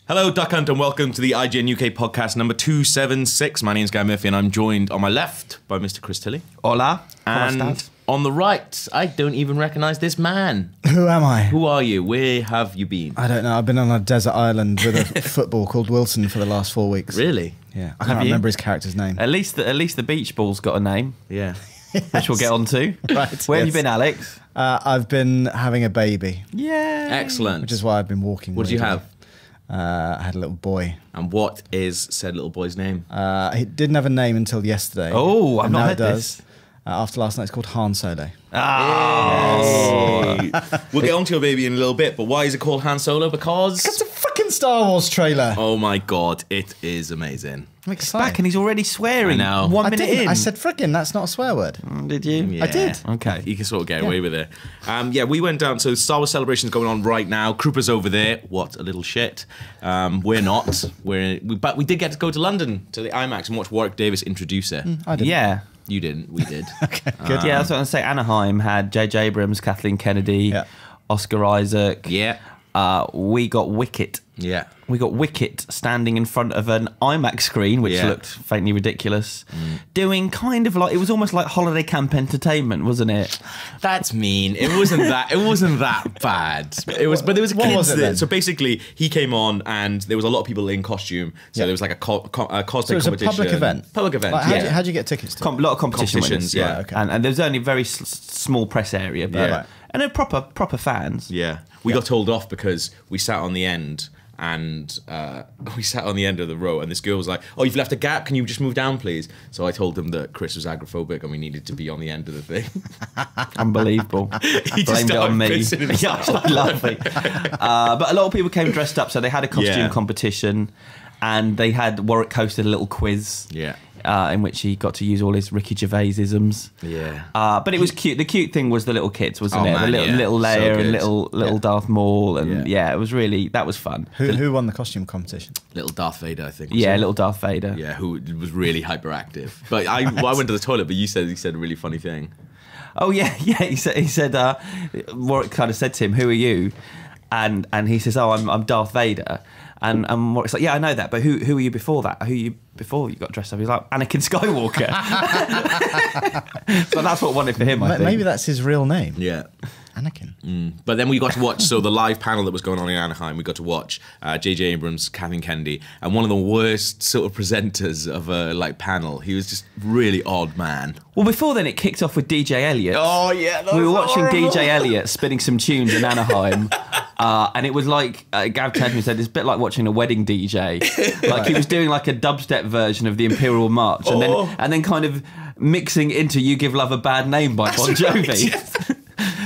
Hello, Duck Hunt, and welcome to the IGN UK podcast number 276. My name's Guy Murphy, and I'm joined on my left by Mr. Chris Tilley. Hola. And on the right, I don't even recognise this man. Who am I? Who are you? Where have you been? I don't know. I've been on a desert island with a football called Wilson for the last 4 weeks. Really? Yeah. I can't remember his character's name. At least the beach ball's got a name. Yeah. Which we'll get on to. Right. Where have you been, Alex? I've been having a baby. Yeah. Excellent. Which is why I've been walking. What did you have? I had a little boy. And what is said little boy's name? He didn't have a name until yesterday. Oh, I've and not now heard it does. this. After last night, it's called Han Solo. Oh. We'll get onto your baby in a little bit, but why is it called Han Solo? Because... It's a fucking Star Wars trailer. Oh my God, it is amazing. I'm excited. Back and he's already swearing. I know. 1 I minute didn't. in. I said frickin', that's not a swear word. Did you? Yeah. I did. Okay. You can sort of get away with it. We went down. So Star Wars Celebration's going on right now. Krupa's over there. What a little shit. We're not. But we did get to go to London to the IMAX and watch Warwick Davis introduce it. I didn't. Yeah. You didn't. We did. Okay, good. Yeah, that's what I'm saying. Anaheim had J.J. Abrams, Kathleen Kennedy, Oscar Isaac. Yeah. We got Wicket. Yeah. We got Wicket standing in front of an IMAX screen, which Yeah. looked faintly ridiculous, doing kind of like, it was almost like holiday camp entertainment, wasn't it? That's mean. It wasn't that. It wasn't that bad. It was, but there was What kids was it there. then? So basically, he came on, and there was a lot of people in costume. So there was like a cosplay So it was a competition. public event. Public event. Like, yeah. how'd you get tickets to? A lot of competition Competitions, winners, yeah. Right, okay. And there was only a very small press area, but Yeah. and they're proper fans. Yeah, we got told off because we sat on the end, and we sat on the end of the row, and this girl was like, "Oh, you've left a gap. Can you just move down, please?" So I told them that Chris was agoraphobic and we needed to be on the end of the thing. Unbelievable. He just Blamed it started on me. pissing himself. Yeah, I started laughing. But a lot of people came dressed up, so they had a costume Yeah. competition, and they had Warwick hosted a little quiz. Yeah. In which he got to use all his Ricky Gervais-isms. Yeah. But it was cute. The cute thing was the little kids, wasn't Oh, it? man, The little yeah. Leia So and good. little Darth Maul, and Yeah. it was really, that was fun. Who won the costume competition? Little Darth Vader, I think. was Yeah, it? little Darth Vader. Yeah, who was really hyperactive. But I went to the toilet, but he said a really funny thing. Oh yeah. He said Warwick kind of said to him, "Who are you?" And he says, "Oh, I'm Darth Vader." And Warwick's like, "Yeah, I know that, but who were you before that? Who are you before you got dressed up?" He's like, "Anakin Skywalker." So that's what won it for him, I think. Maybe that's his real name. Yeah. Anakin. But then we got to watch, the live panel that was going on in Anaheim, we got to watch J.J. Abrams, Kathleen Kennedy, and one of the worst sort of presenters of a panel. He was just really odd man. Well, before then, it kicked off with DJ Elliott. Oh, yeah. We were watching DJ Elliott spinning some tunes in Anaheim, and it was like, Gav Tasman said, it's a bit like watching a wedding DJ. Like he was doing like a dubstep version of the Imperial March, and then kind of mixing into You Give Love a Bad Name by Bon Jovi. Right.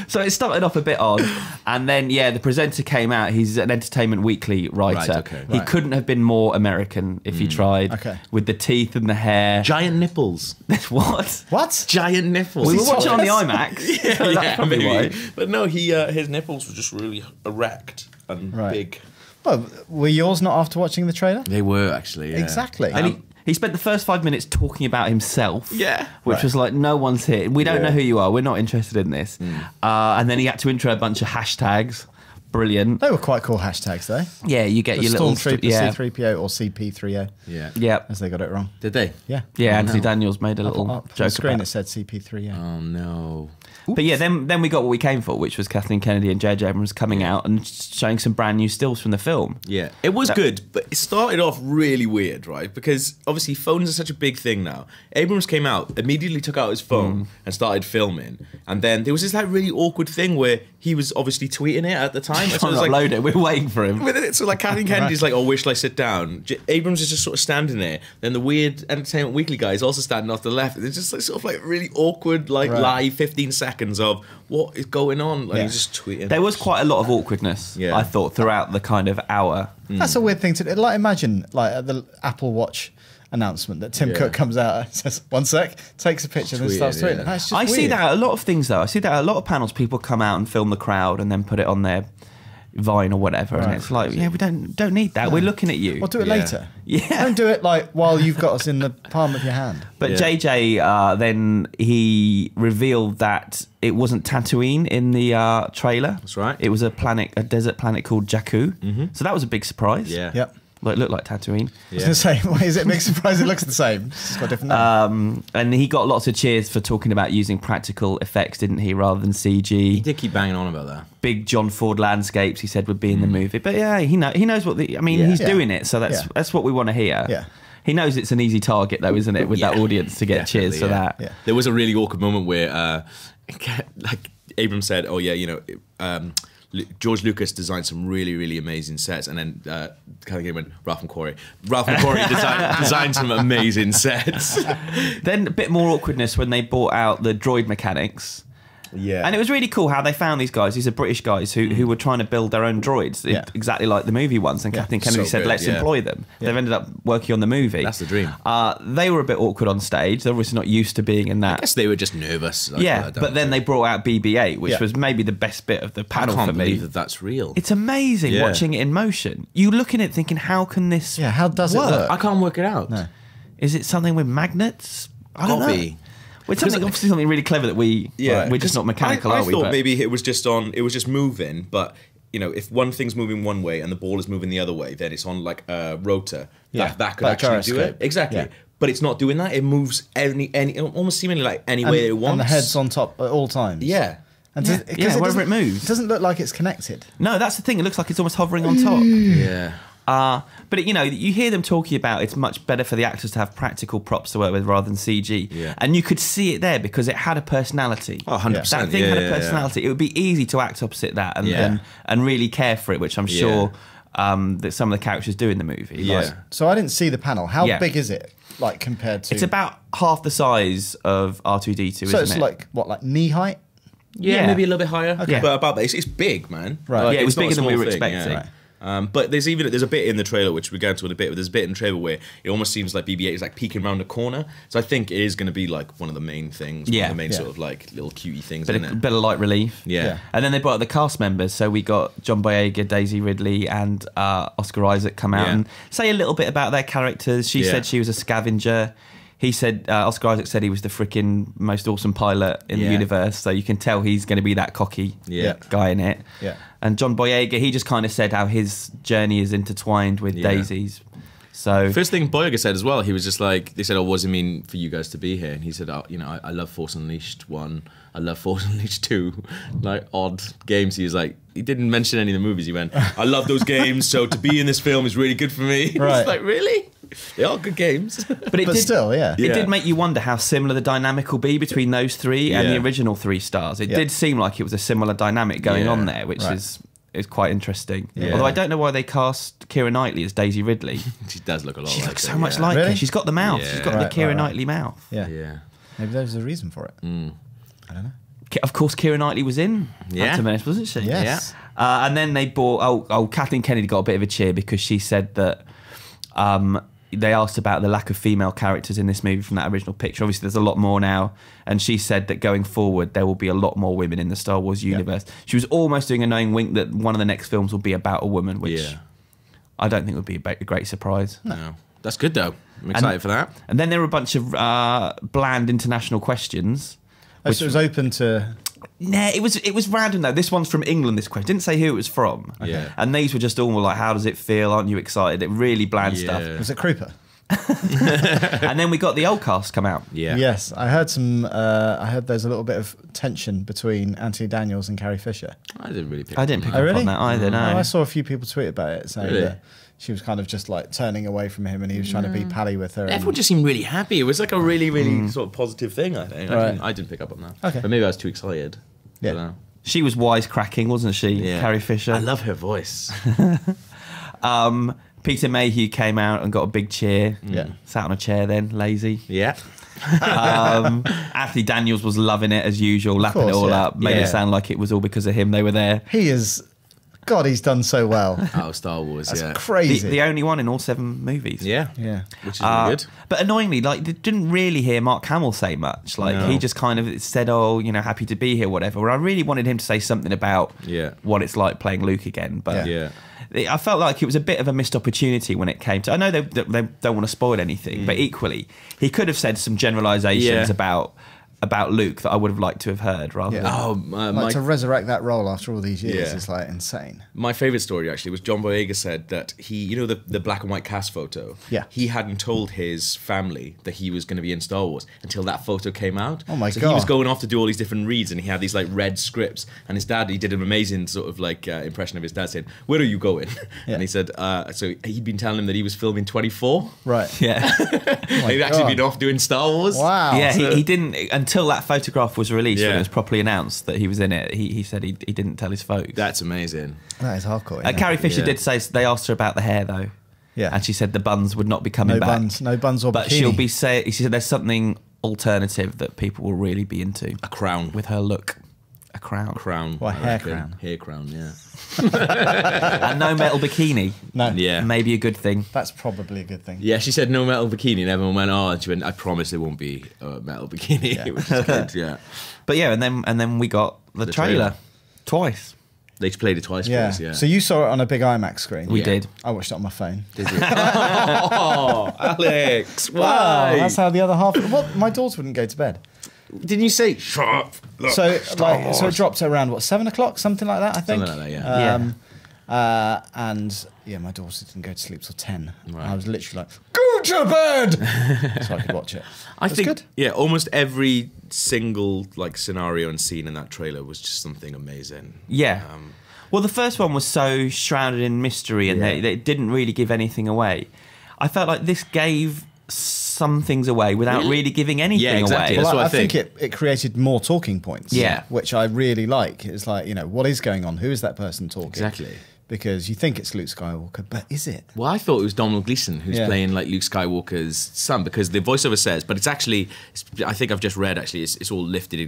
So it started off a bit odd, and then the presenter came out. He's an Entertainment Weekly writer. Right, okay. He couldn't have been more American if he tried. Okay. With the teeth and the hair. Giant nipples. What? What? Giant nipples. We were watching on the IMAX. So that's probably why. But no, his nipples were just really erect and big. Well, were yours not after watching the trailer? They were, actually, yeah. Exactly. And he spent the first 5 minutes talking about himself. Yeah. Which was like, no one's here. We don't know who you are. We're not interested in this. And then he had to intro a bunch of hashtags. Brilliant. They were quite cool hashtags, though. Yeah, you get The your little... Stormtrooper, Yeah. C-3PO, or CP3O, Yeah. Yeah. as they got it wrong. Did they? Yeah. Yeah, Anthony Daniels made a little Up on the joke screen about it said CP3O. Oh, no. But yeah, then we got what we came for, which was Kathleen Kennedy and J.J. Abrams coming out and showing some brand new stills from the film. Yeah, it was good, but it started off really weird, right? Because obviously phones are such a big thing now. Abrams came out, immediately took out his phone and started filming, and then there was this like really awkward thing where he was obviously tweeting it at the time. Trying So it to was like, upload it. We're waiting for him. with it, so like Kathleen Kennedy's like, "Oh, where shall I sit down?" Abrams is just sort of standing there. Then the weird Entertainment Weekly guy is also standing off the left. It's just like sort of like really awkward, like live 15 seconds of what is going on. Like he's just tweeting. There was quite a lot of awkwardness, I thought, throughout the kind of hour. That's a weird thing to do. Like, imagine, like, at the Apple Watch announcement that Tim Cook comes out and says, "1 sec," takes a picture and then starts tweeting. That's just I see weird. that at a lot of things, though. I see that at a lot of panels, people come out and film the crowd and then put it on their Vine or whatever, and it's like, we don't need that. We're looking at you. Or do it later. Yeah. Don't do it like while you've got us in the palm of your hand. But JJ then he revealed that it wasn't Tatooine in the trailer. That's right. It was a desert planet called Jakku. So that was a big surprise. Yeah. Yep. Well, it looked like Tatooine. I was going to say, why is it a big surprise? It looks the same. It's just got a different name. And he got lots of cheers for talking about using practical effects, didn't he, rather than CG. He did keep banging on about that. Big John Ford landscapes, he said, would be in the movie. But yeah, he knows what he's doing it, so that's what we want to hear. Yeah. He knows it's an easy target, though, isn't it, with that audience to get cheers for that. Yeah. There was a really awkward moment where, like, Abrams said, "Oh yeah, George Lucas designed some really, really amazing sets," and then kind of went Ralph McQuarrie. Ralph McQuarrie designed some amazing sets. Then a bit more awkwardness when they brought out the droid mechanics. Yeah, and it was really cool how they found these guys. These are British guys who were trying to build their own droids, exactly like the movie ones. And Kathleen Kennedy said, "Let's employ them." They've ended up working on the movie. That's the dream. They were a bit awkward on stage. They're obviously not used to being in that. I guess they were just nervous. But then they brought out BB-8, which was maybe the best bit of the panel for me. I can't believe that that's real. It's amazing watching it in motion. You look at it thinking, how can this how does it work? I can't work it out. No. Is it something with magnets? I don't know. Well, it's obviously something really clever that we're just not mechanical, I are we? thought maybe it was just moving, but if one thing's moving one way and the ball is moving the other way, then it's on like a rotor. That could like actually do gyroscope. it. Exactly. Yeah. But it's not doing that. It moves any almost seemingly like any way it wants. And the head's on top at all times. Yeah. And wherever it moves. It doesn't look like it's connected. No, that's the thing. It looks like it's almost hovering on top. Yeah. But you hear them talking about it's much better for the actors to have practical props to work with rather than CG. Yeah. And you could see it there because it had a personality. Oh, 100%. That thing had a personality. It would be easy to act opposite that and really care for it, which I'm sure that some of the characters do in the movie. Yeah. So I didn't see the panel. How big is it, like, compared to... It's about half the size of R2-D2, isn't it? So it's like knee height? Yeah, maybe a little bit higher. Okay. But about that, it's big, man. Right. Like, it was it's not bigger a than we small were thing, expecting. Right. But there's a bit in the trailer which we go into in a bit. But there's a bit in the trailer where it almost seems like BB-8 is like peeking around the corner. So I think it is going to be like one of the main things. One of the main sort of like little cutie things. Bit of light relief. Yeah. And then they brought out the cast members. So we got John Boyega, Daisy Ridley, and Oscar Isaac come out and say a little bit about their characters. She said she was a scavenger. He said, Oscar Isaac said he was the freaking most awesome pilot in the universe. So you can tell he's going to be that cocky guy in it. Yeah. And John Boyega, he just kind of said how his journey is intertwined with Daisy's. So first thing Boyega said as well, he was just like, they said, "Oh, what does it mean for you guys to be here?" And he said, I love Force Unleashed 1, I love Force Unleashed 2, like odd games. He was like, he didn't mention any of the movies. He went, "I love those games, so to be in this film is really good for me." Right. It's like, really? They are good games. But But still, It did make you wonder how similar the dynamic will be between those three and the original 3 stars. It did seem like it was a similar dynamic going on there, which is quite interesting. Yeah. Although I don't know why they cast Keira Knightley as Daisy Ridley. She does look a lot She like looks her, so much like her. Really? She's got the mouth. Yeah. She's got the Keira Knightley mouth. Yeah. Yeah. Maybe there's a reason for it. I don't know. Of course, Keira Knightley was in Phantom Menace, wasn't she? Yes. Yeah. And then they bought... Kathleen Kennedy got a bit of a cheer because she said that... they asked about the lack of female characters in this movie from that original picture. Obviously, there's a lot more now. And she said that going forward, there will be a lot more women in the Star Wars universe. She was almost doing a knowing wink that one of the next films will be about a woman, which I don't think would be a great surprise. No. That's good, though. I'm excited for that. And then there were a bunch of bland international questions. So it was open to... Nah, it was random though. This one's from England. This question didn't say who it was from. Yeah. And these were just all like, "How does it feel? Aren't you excited?" It really bland stuff. Was it Krupa? And then we got the old cast come out. Yeah. Yes, I heard there's a little bit of tension between Anthony Daniels and Carrie Fisher. I didn't really pick I didn't pick Oh, up really? on that either. No, I saw a few people tweet about it saying Really? that she was kind of just like turning away from him and he was trying to be pally with her. Everyone just seemed really happy. It was like a really, really sort of positive thing, I think. Right. I didn't pick up on that. Okay. But maybe I was too excited. Yeah. I don't know. she was wisecracking, wasn't she? Yeah. Carrie Fisher. I love her voice. Peter Mayhew came out and got a big cheer. Yeah. Sat on a chair then, lazy. Yeah. Anthony Daniels was loving it as usual, lapping it all up, made it sound like it was all because of him they were there. He is God, he's done so well. Out of Star Wars, That's crazy. The only one in all 7 movies. Yeah. Yeah. Which is really good. But annoyingly, like, they didn't really hear Mark Hamill say much. Like, he just kind of said, "Oh, you know, happy to be here," whatever. Where I really wanted him to say something about what it's like playing Luke again. But I felt like it was a bit of a missed opportunity when it came to. I know they don't want to spoil anything, but equally, he could have said some generalizations about Luke that I would have liked to have heard rather than to resurrect that role after all these years is like insane. My favourite story actually was John Boyega said that he, you know, the black and white cast photo. Yeah. He hadn't told his family that he was going to be in Star Wars until that photo came out. Oh my God. God. He was going off to do all these different reads, and he had these like red scripts. And his dad, he did an amazing sort of like impression of his dad saying, "Where are you going?" Yeah. And he said, so he'd been telling him that he was filming 24. Right. Yeah. He'd actually been off doing Star Wars. Wow. Yeah, So- he didn't until that photograph was released when Yeah. it was properly announced that he was in it. He said he didn't tell his folks. That's amazing. That is hardcore. isn't it? Carrie Fisher Yeah. did say they asked her about the hair though. Yeah. And she said the buns would not be coming No back. buns, no buns or But bikini. she'll be she said there's something alternative that people will really be into A crown. with her look. A crown. Crown. Or a I hair reckon. crown. Hair crown, yeah. And no metal bikini. No. Yeah. Maybe a good thing. That's probably a good thing. Yeah, she said no metal bikini, and everyone went, "Oh," and she went, "I promise there won't be a metal bikini," Yeah. which is good. Yeah, But yeah, and then we got the trailer twice. they played it twice Yeah. for us. Yeah. So you saw it on a big IMAX screen. We Yeah. did. I watched it on my phone. Oh, Alex, Wow, why? that's how the other half. Well, my daughter wouldn't go to bed. Didn't you say shut up? Look, So Star so it Wars." dropped around what 7 o'clock, something like that, I think. Something like that, yeah. And yeah, my daughter didn't go to sleep till 10. Right. I was literally like, "Go to bed," so I could watch it. I It's think good. yeah, almost every single like scenario and scene in that trailer was just something amazing. Yeah. Well, the first one was so shrouded in mystery and they didn't really give anything away. I felt like this gave some things away without really giving anything Yeah, exactly. away. That's Well, what I I think think. it created more talking points. Yeah. Which I really like. It's like, you know, what is going on? Who is that person talking? Exactly. Because you think it's Luke Skywalker, but is it? Well, I thought it was Donald Gleeson who's Yeah. playing like Luke Skywalker's son, because the voiceover says, but it's actually, I think I've just read actually, it's all lifted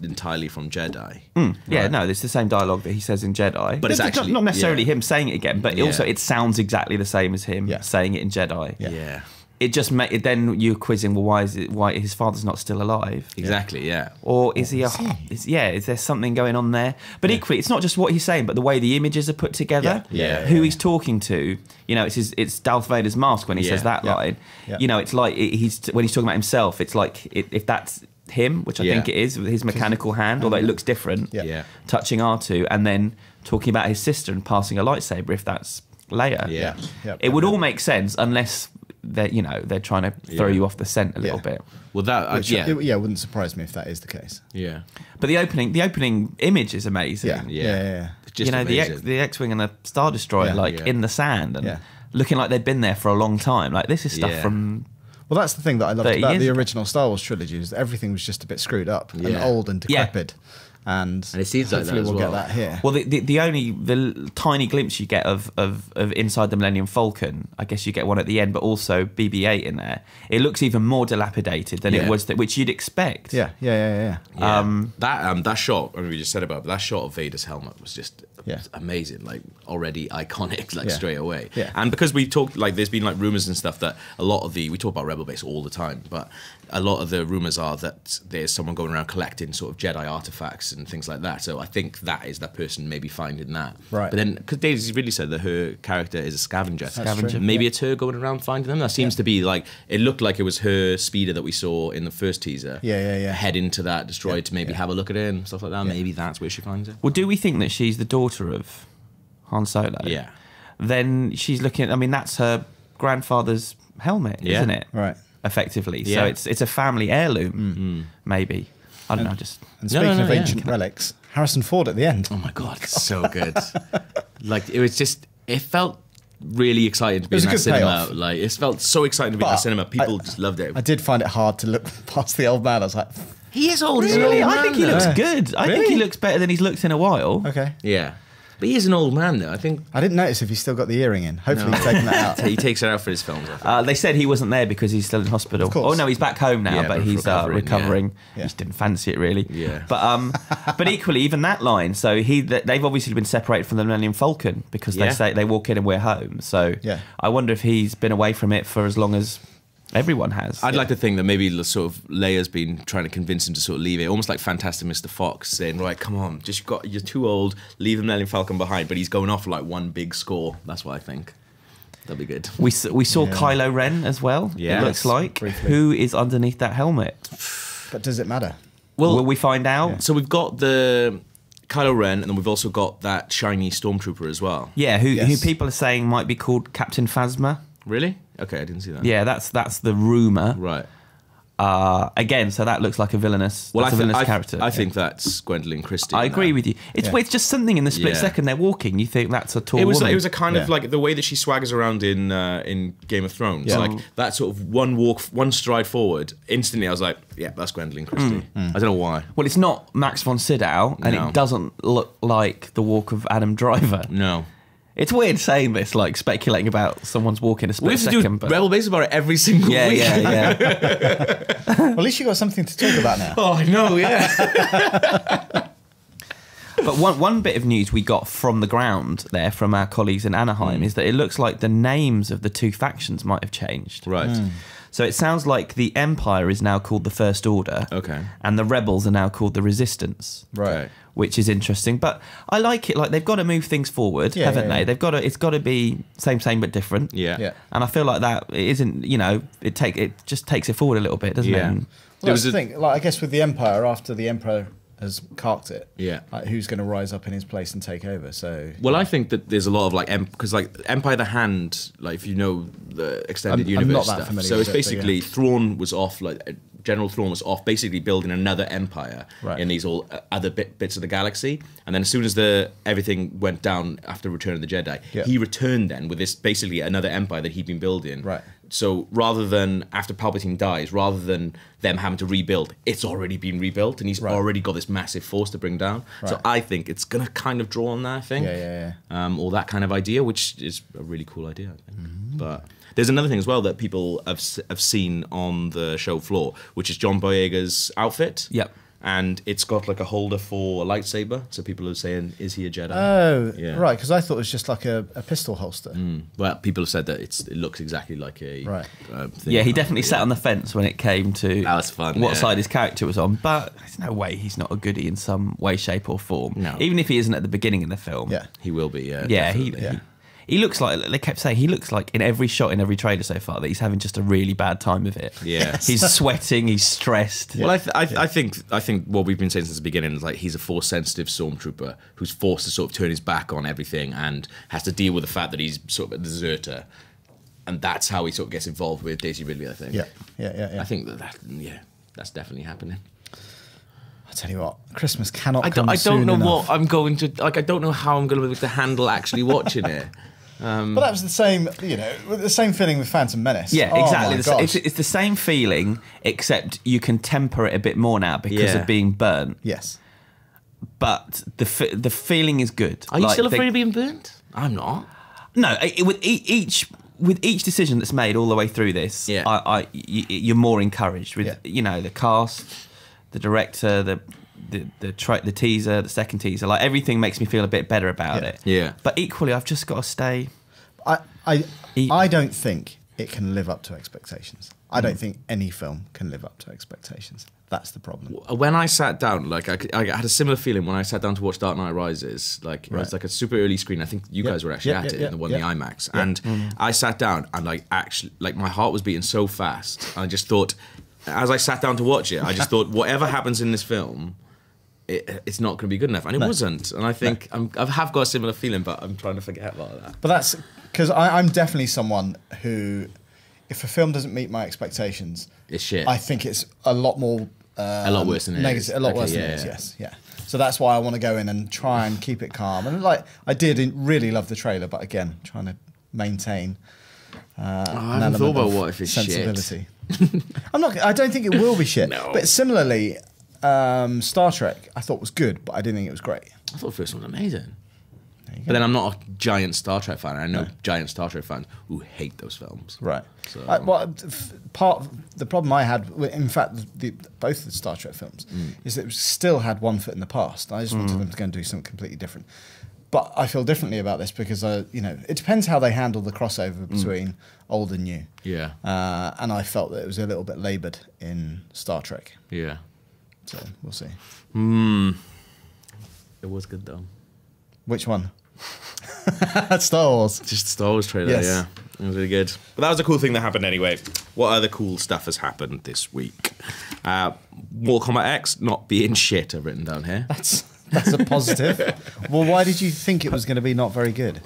entirely from Jedi. Yeah, no, it's the same dialogue that he says in Jedi. But it's actually- not necessarily yeah. him saying it again, but Yeah. also it sounds exactly the same as him Yeah. saying it in Jedi. Yeah. Yeah. It just then you're quizzing, well, why his father's not still alive? Exactly, yeah. Or is he? Is there something going on there? But equally, it's not just what he's saying, but the way the images are put together. Yeah. Who he's talking to. You know, it's Darth Vader's mask when he says that Yeah. line. Yeah. You know, it's like when he's talking about himself. It's like if that's him, which I Yeah. think it is, with his mechanical hand, although it looks different. Yeah. Yeah. Touching R2 and then talking about his sister and passing a lightsaber. If that's Leia. Yeah. Yeah. It would all make sense unless they're trying to throw Yeah. you off the scent a little Yeah. bit. Well, that, Which, yeah. it wouldn't surprise me if that is the case. Yeah. But the opening image is amazing. Yeah. Yeah. It's just You know, amazing. the X-wing and the Star Destroyer, Yeah. like Yeah. in the sand and Yeah. looking like they've been there for a long time. Like this is stuff Yeah. from. Well, that's the thing that I loved 30 about years the ago. original Star Wars trilogy is that everything was just a bit screwed up and Yeah. old and Yeah. decrepit. And And it seems like hopefully that as we'll well. get that here. Well, the tiny glimpse you get of inside the Millennium Falcon, I guess you get one at the end, but also BB-8 in there. It looks even more dilapidated than it Yeah. was, which you'd expect. Yeah. Yeah. That shot, I mean, we just said about it, but that shot of Vader's helmet was just Yeah. amazing, like already iconic, like Yeah. straight away. Yeah. And because we talked, like, there's been like rumors and stuff that a lot of we talk about Rebel Base all the time, but a lot of the rumors are that there's someone going around collecting sort of Jedi artifacts and things like that. So I think that is that person maybe finding that. Right. But then, because Daisy really said that her character is a scavenger. Scavenger. Maybe it's her going around finding them. That seems to be like, it looked like it was her speeder that we saw in the first teaser. Yeah. Head into that destroyer to maybe have a look at it and stuff like that. Yeah. Maybe that's where she finds it. Well, do we think that she's the daughter of Han Solo? Yeah. Then she's looking. I mean, that's her grandfather's helmet, Yeah. isn't it? Right. Effectively. Yeah. So it's a family heirloom, maybe. I don't know. Just And speaking no, of yeah. ancient relics, Harrison Ford at the end. Oh my God, so good. Like, it was just, it felt really exciting to be It was in a that good cinema. payoff. Like, it felt so exciting to be in But that cinema. People I- just loved it. I did find it hard to look past the old man. I was like, He is old. really, I think he looks good. I think Really? he looks better than he's looked in a while. okay. Yeah. But he is an old man, though. I think I didn't notice if he's still got the earring in. Hopefully he's taken that out. he takes it out for his films. I think. They said he wasn't there because he's still in hospital. Of course. Oh no, he's back home now, Yeah, but but he's recovering. Yeah. He just didn't fancy it really. Yeah. But equally, even that line. So they've obviously been separated from the Millennium Falcon because they say they walk in and we're home. So Yeah. I wonder if he's been away from it for as long as everyone has. I'd like to think that maybe sort of Leia's been trying to convince him to sort of leave it, almost like Fantastic Mr. Fox saying, "Right, come on, you're too old, leave the Millennium Falcon behind." But he's going off for like one big score. That's what I think. That'd be good. We saw Kylo Ren as well. Yes, it looks like briefly. who is underneath that helmet. But does it matter? Will we find out? So we've got the Kylo Ren, and then we've also got that shiny stormtrooper as well. Yeah, who Yes. people are saying might be called Captain Phasma. Really? Okay, I didn't see that. Yeah, that's the rumor. Right. Again, so that looks like a villainous, Well, that's a villainous character. I think that's Gwendolyn Christie. I in agree that. with you. It's Yeah. it's just something in the split Yeah. second they're walking. You think that's a tall It was woman. it was a kind of Yeah. like the way that she swaggers around in Game of Thrones. Yeah. Like that sort of one stride forward. Instantly, I was like, yeah, that's Gwendolyn Christie. I don't know why. Well, it's not Max von Sydow, and No. it doesn't look like the walk of Adam Driver. No. It's weird saying this, like speculating about someone's walk in a We split have to second. do But Rebel Base about it every single yeah, week. yeah. Well, at least you got something to talk about now. Oh, I know, yeah. But one bit of news we got from the ground there from our colleagues in Anaheim is that it looks like the names of the two factions might have changed. Right. So it sounds like the Empire is now called the First Order. Okay. And the Rebels are now called the Resistance. Right. Which is interesting, but I like it. Like they've got to move things forward, Yeah, haven't yeah, they? yeah. They've got to. It's got to be same but different. Yeah. Yeah. And I feel like that it isn't. You know, it just takes it forward a little bit, doesn't Yeah. it? And Well, that's the thing. Like, I guess with the Empire, after the Emperor has carked it, Yeah. like, who's going to rise up in his place and take over? So, Well, I think that there's a lot of like because like Empire the Hand, like if you know the extended I'm universe not that stuff. familiar So with it's it, but basically Thrawn was off, like General Thrawn was off, basically building another empire Right. in these all other bits of the galaxy. And then as soon as everything went down after Return of the Jedi, Yeah. he returned then with this basically another empire that he'd been building. Right. So rather than after Palpatine dies, rather than them having to rebuild, it's already been rebuilt, and he's Right. already got this massive force to bring down. So Right. I think it's gonna kind of draw on that. I think yeah. or that kind of idea, which is a really cool idea, I think. But there's another thing as well that people have seen on the show floor, which is John Boyega's outfit. Yep. And it's got like a holder for a lightsaber, so people are saying, is he a Jedi? Oh, Yeah. right. Because I thought it was just like a pistol holster. Well, people have said that it looks exactly like a Right. thing. yeah, he definitely sat on the fence when it came to That was fun, what yeah. side his character was on. But there's no way he's not a goodie in some way, shape, or form. No. Even if he isn't at the beginning of the film. Yeah. He will be, yeah. Yeah, definitely. he looks like, they kept saying, he looks like in every shot, in every trailer so far, that he's having just a really bad time of it. Yeah. He's sweating, he's stressed. Well, I think what we've been saying since the beginning is like he's a force-sensitive stormtrooper who's forced to sort of turn his back on everything and has to deal with the fact that he's sort of a deserter, and that's how he sort of gets involved with Daisy Ridley. I think. Yeah. I think that's definitely happening. I tell you what, Christmas cannot I come don't soon know enough. what I'm going to like. I don't know how I'm going to be able to handle actually watching it. But that was the same, the same feeling with Phantom Menace. Yeah, Oh exactly. my gosh. It's the same feeling, except you can temper it a bit more now because Yeah. of being burnt. Yes. But the feeling is good. Are you Like, still they- afraid of being burnt? I'm not. No, with each decision that's made all the way through this, Yeah. you're more encouraged with Yeah. the cast, the director, the teaser, the second teaser. Like everything makes me feel a bit better about Yeah. it. Yeah. But equally, I've just got to stay. I don't think it can live up to expectations. I don't think any film can live up to expectations. That's the problem. When I sat down, like I had a similar feeling when I sat down to watch Dark Knight Rises. Like it was Right. like a super early screen. I think you Yeah. guys were actually Yeah, at yeah, it, yeah, the one yeah. in the IMAX, and I sat down and like actually like my heart was beating so fast. I just thought, as I sat down to watch it, I just thought whatever happens in this film, it's not going to be good enough, and it wasn't. And I think I have got a similar feeling, but I'm trying to forget about that. But that's because I'm definitely someone who, if a film doesn't meet my expectations, It's shit. I think it's a lot more A lot worse than it negative, is. a lot Okay, worse than yeah, it is. yeah. Yes, yeah. So that's why I want to go in and try and keep it calm. And like I really love the trailer, but again, trying to maintain. I haven't thought about what if it's sensibility. I don't think it will be shit. No. But similarly, Star Trek I thought was good, but I didn't think it was great. I thought the first one was amazing. There you But then I'm not a giant Star Trek fan. I know giant Star Trek fans who hate those films. Right. So, Part of the problem I had, in fact, both the Star Trek films, is that it still had one foot in the past. I just wanted them to go and do something completely different. But I feel differently about this because it depends how they handle the crossover between old and new. Yeah. And I felt that it was a little bit laboured in Star Trek. Yeah. So we'll see. It was good though. Which one? Star Wars. Just the Star Wars trailer, Yes. yeah. It was really good. But that was a cool thing that happened anyway. What other cool stuff has happened this week? Mortal Kombat X not being shit, I've written down here. That's a positive. Well, why did you think it was going to be not very good?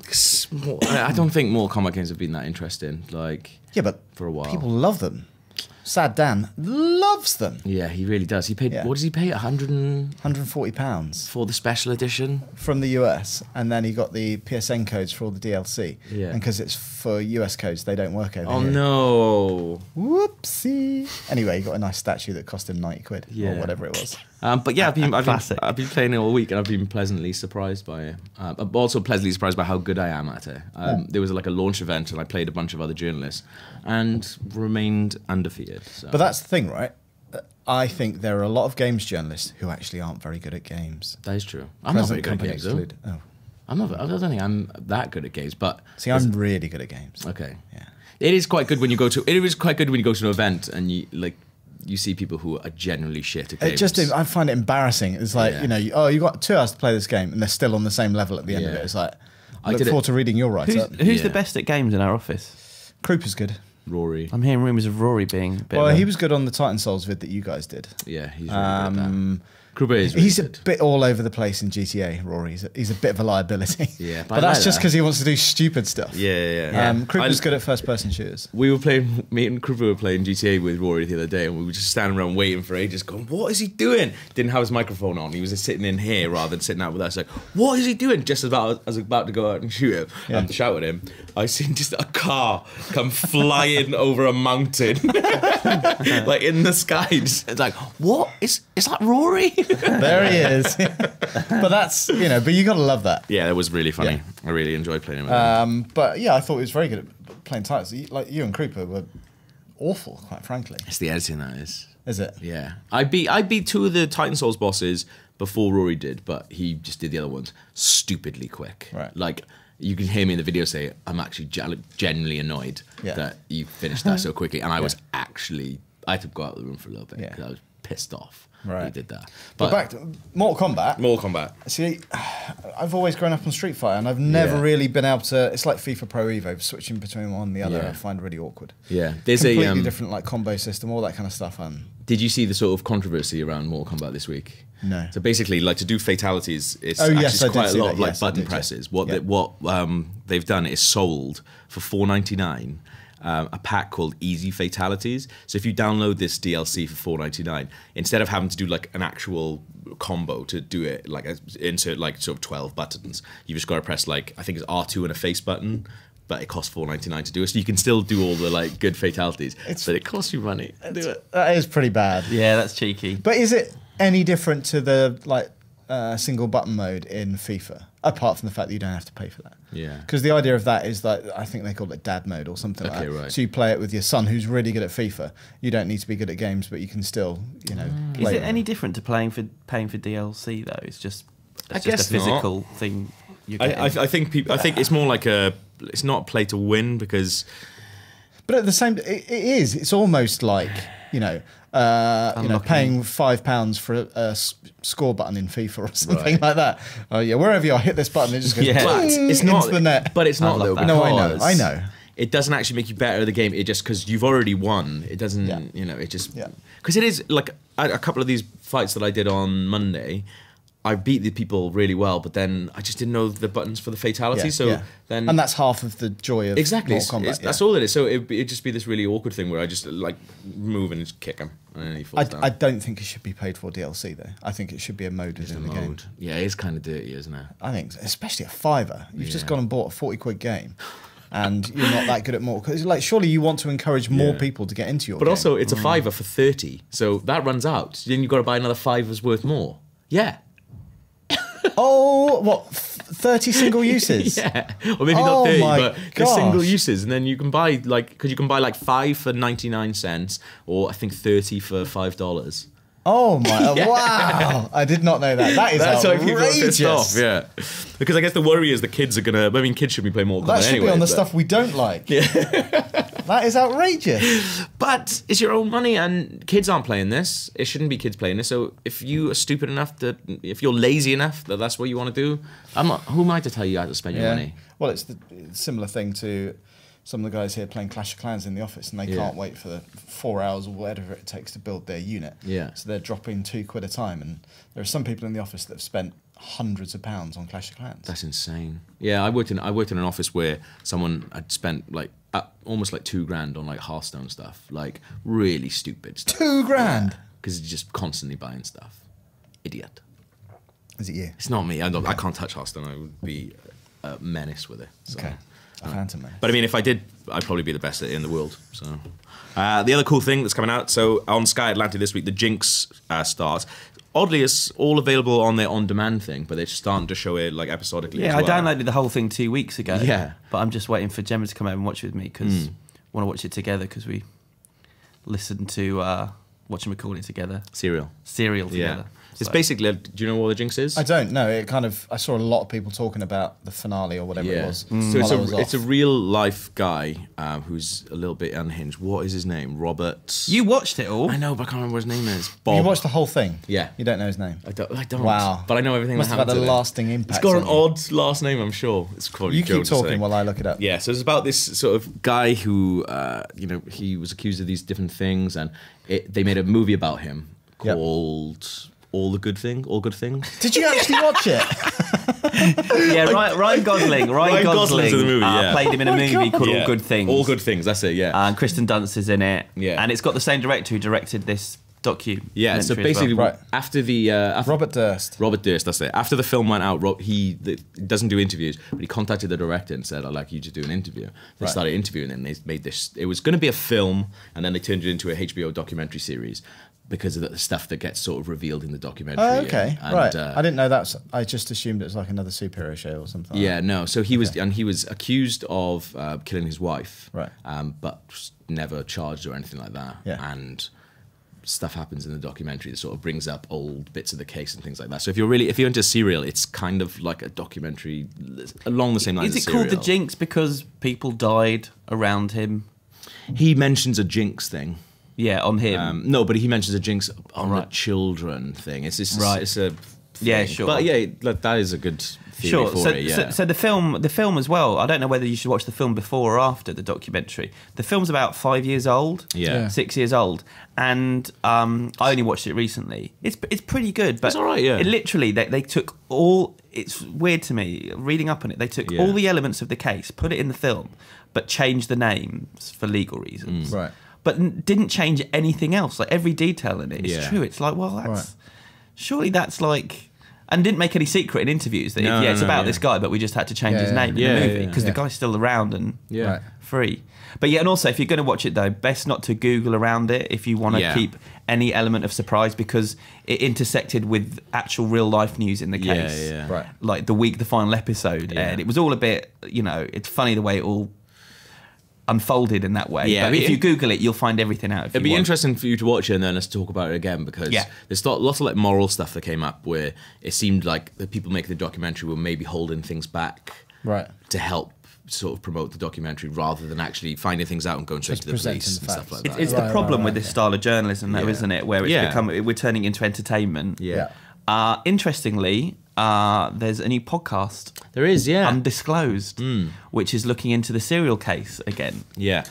I don't think Mortal Kombat games have been that interesting, Yeah, but for a while. people love them. Sad Dan loves them. Yeah, he really does. He paid, what does he pay? £140 for the special edition? from the US, and then he got the PSN codes for all the DLC. Yeah. And because it's for US codes, they don't work over Oh here. no. Whoopsie. Anyway, he got a nice statue that cost him 90 quid or whatever it was. But yeah, I've been Classic. playing it all week, and I've been pleasantly surprised by it. I'm also pleasantly surprised by how good I am at it. There was like a launch event, and I played a bunch of other journalists, and remained undefeated. So. But that's the thing, right? I think there are a lot of games journalists who actually aren't very good at games. That is true. I'm not very Present good at company games, though. excluded. Oh. I don't think I'm that good at games, but See, I'm really good at games. okay. Yeah. It is quite good when you go to. It is quite good when you go to an event and you see people who are genuinely shit at games. I find it embarrassing. It's like, you got 2 hours to play this game and they're still on the same level at the end of it. It's like, I look forward to reading your write-up. Who's the best at games in our office? Krupa's good. Rory. I'm hearing rumours of Rory being a bit Well, he was good on the Titan Souls vid that you guys did. Yeah, he's really good at that. Krupa is really He's good. a bit all over the place in GTA, Rory. He's a bit of a liability. Yeah, but I that's like just that. because he wants to do stupid stuff. Yeah. Krupa's good at first-person shooters. Me and Krupa were playing GTA with Rory the other day, and we were just standing around waiting for ages, going, what is he doing? Didn't have his microphone on. He was just sitting in here rather than sitting out with us. Like, what is he doing? Just as I was about to go out and shoot him, and shout at him, I seen just a car come flying over a mountain, like in the sky. It's like, what? Is that Rory? There he is. But that's, but you got to love that. Yeah, it was really funny. Yeah. I really enjoyed playing with him. But yeah, I thought he was very good at playing Titans. Like you and Krupa were awful, quite frankly. It's the editing that is. Is it? Yeah, I beat 2 of the Titan Souls bosses before Rory did, but he just did the other ones stupidly quick. Right. Like you can hear me in the video say, I'm actually genuinely annoyed that you finished that so quickly, and I was actually I had to go out of the room for a little bit because I was pissed off. Right. He did that. But back to Mortal Kombat. Mortal Kombat. See, I've always grown up on Street Fighter, and I've never really been able to. It's like FIFA Pro Evo, switching between one and the other. Yeah. I find really awkward. Yeah, there's Completely different, like combo system, all that kind of stuff. Did you see the sort of controversy around Mortal Kombat this week? No. So basically, like to do fatalities, it's yes, I did quite a see lot that. of like Yes, I button did, presses. yeah. What they've done is sold for $4.99 a pack called Easy Fatalities. So if you download this DLC for $4.99, instead of having to do like an actual combo to do it, like insert like sort of 12 buttons, you just got to press like I think it's R2 and a face button. But it costs $4.99 to do it, so you can still do all the like good fatalities. But it costs you money to do it. That is pretty bad. Yeah, that's cheeky. But is it any different to the single button mode in FIFA? Apart from the fact that you don't have to pay for that. Yeah. Because the idea of that is that I think they call it dad mode or something like that. Right. So you play it with your son who's really good at FIFA. You don't need to be good at games, but you can still, play. Is it with any different to paying for DLC though? It's just I guess a physical thing. I think I think it's more like it's not play to win because. But at the same, it is. It's almost like paying £5 for a score button in FIFA or something like that. Oh yeah, wherever you are, hit this button, it just goes But it's not into the net. But it's not though. that. No, Because I know. It doesn't actually make you better at the game. It just because you've already won. It doesn't. It just because it is like a couple of these fights that I did on Monday. I beat the people really well, but then I just didn't know the buttons for the fatality. Then and that's half of the joy of Mortal Kombat. That's all it is. So it'd just be this really awkward thing where I just like move and just kick him, and then he falls down. I don't think it should be paid for DLC though. I think it should be a mode within the game. Yeah, it is kind of dirty, isn't it? I think, especially a £5. You've just gone and bought a 40 quid game. And you're not that good at Mortal Kombat. Like, surely you want to encourage more people to get into your game. But also, it's a £5 for 30, so that runs out. Then you've got to buy another £5's worth more. Yeah. Oh, what? 30 single uses? Yeah, or maybe not 30, my but just single uses, and then you can buy because you can buy 5 for 99 cents, or I think 30 for $5. Oh my! Wow, I did not know that. That's why people are outrageous. pissed off. Yeah, because I guess the worry is the kids are gonna. I mean, kids should be playing more. That should anyway, be on the stuff we don't like. Yeah. That is outrageous. But it's your own money, and kids aren't playing this. It shouldn't be kids playing this. So if you are stupid enough if you're lazy enough that that's what you want to do, I'm not. Who am I to tell you how to spend your money? Well, it's the similar thing to some of the guys here playing Clash of Clans in the office, and they can't wait for the 4 hours or whatever it takes to build their unit. Yeah. So they're dropping £2 a time, and there are some people in the office that have spent hundreds of pounds on Clash of Clans. That's insane. Yeah, I worked in an office where someone had spent almost $2,000 on Hearthstone stuff, really stupid stuff. £2,000 because he's just constantly buying stuff. Idiot. Is it you? It's not me. I can't touch Hearthstone. I would be a menace with it. So. Okay. A phantom menace. But I mean, if I did, I'd probably be the best at it in the world. So, the other cool thing that's coming out, so on Sky Atlantic this week, the Jinx starts. Oddly, it's all available on their on-demand thing, but they're starting to show it episodically. Yeah, as well. I downloaded the whole thing 2 weeks ago. Yeah, but I'm just waiting for Gemma to come over and watch it with me because I want to watch it together because we listened to watching recording together. Serial together. Yeah. It's basically, do you know what the Jinx is? I don't know. I saw a lot of people talking about the finale or whatever it was. So it's a real life guy who's a little bit unhinged. What is his name? Robert. You watched it all? I know, but I can't remember what his name is. Bob. You watched the whole thing? Yeah. You don't know his name? I don't. Wow. But I know everything Must that have happened had a to him. lasting impact. It's got an on you. odd last name, I'm sure. It's probably You keep talking while I look it up. Yeah, so it's about this sort of guy who, he was accused of these different things, and they made a movie about him called All Good Things. Did you actually watch it? Yeah, Ryan Gosling. Ryan Gosling's in the movie, played him in a movie called All Good Things. All Good Things, that's it, yeah. And Kristen Dunst is in it. Yeah. And it's got the same director who directed this docu. Yeah, so basically, after the... Robert Durst. Robert Durst, that's it. After the film went out, he doesn't do interviews, but he contacted the director and said, I'd like you to do an interview. They started interviewing him, and they made this... It was going to be a film, and then they turned it into a HBO documentary series because of the stuff that gets sort of revealed in the documentary. Oh, okay, right. I didn't know that. I just assumed it was like another superhero show or something. Yeah, no. So he was accused of killing his wife, right? But never charged or anything like that. Yeah. And stuff happens in the documentary that sort of brings up old bits of the case and things like that. So if you're into Serial, it's kind of like a documentary along the same lines. Is it called The Jinx because people died around him? He mentions a Jinx thing. Yeah, on him. No, but he mentions a Jinx on the children thing. It's a thing. Yeah, sure. But yeah, that is a good theory for it. Yeah. So the film as well. I don't know whether you should watch the film before or after the documentary. The film's about 5 years old. Yeah. 6 years old, and I only watched it recently. It's pretty good, but it's all right. Yeah. It literally they took all. It's weird to me reading up on it. They took all the elements of the case, put it in the film, but changed the names for legal reasons. Right. But didn't change anything else. Like every detail in it is true. It's like, well, that's surely that's like, and didn't make any secret in interviews that it's about this guy, but we just had to change his name in the movie because the guy's still around and free. But yeah, and also if you're going to watch it though, best not to Google around it if you want to keep any element of surprise because it intersected with actual real life news in the case. Yeah. Right. Like the week the final episode aired, it was all a bit, it's funny the way it all unfolded in that way. Yeah, but if you Google it, you'll find everything out. It'd be interesting for you to watch it and then us talk about it again because there's lots of moral stuff that came up where it seemed like the people making the documentary were maybe holding things back to help sort of promote the documentary rather than actually finding things out and going straight to the police and stuff like that. It's the problem with this style of journalism though, isn't it? Where it's become, we're turning into entertainment. Yeah. Interestingly, there's a new podcast. There is, Undisclosed, which is looking into the serial case again. Yeah.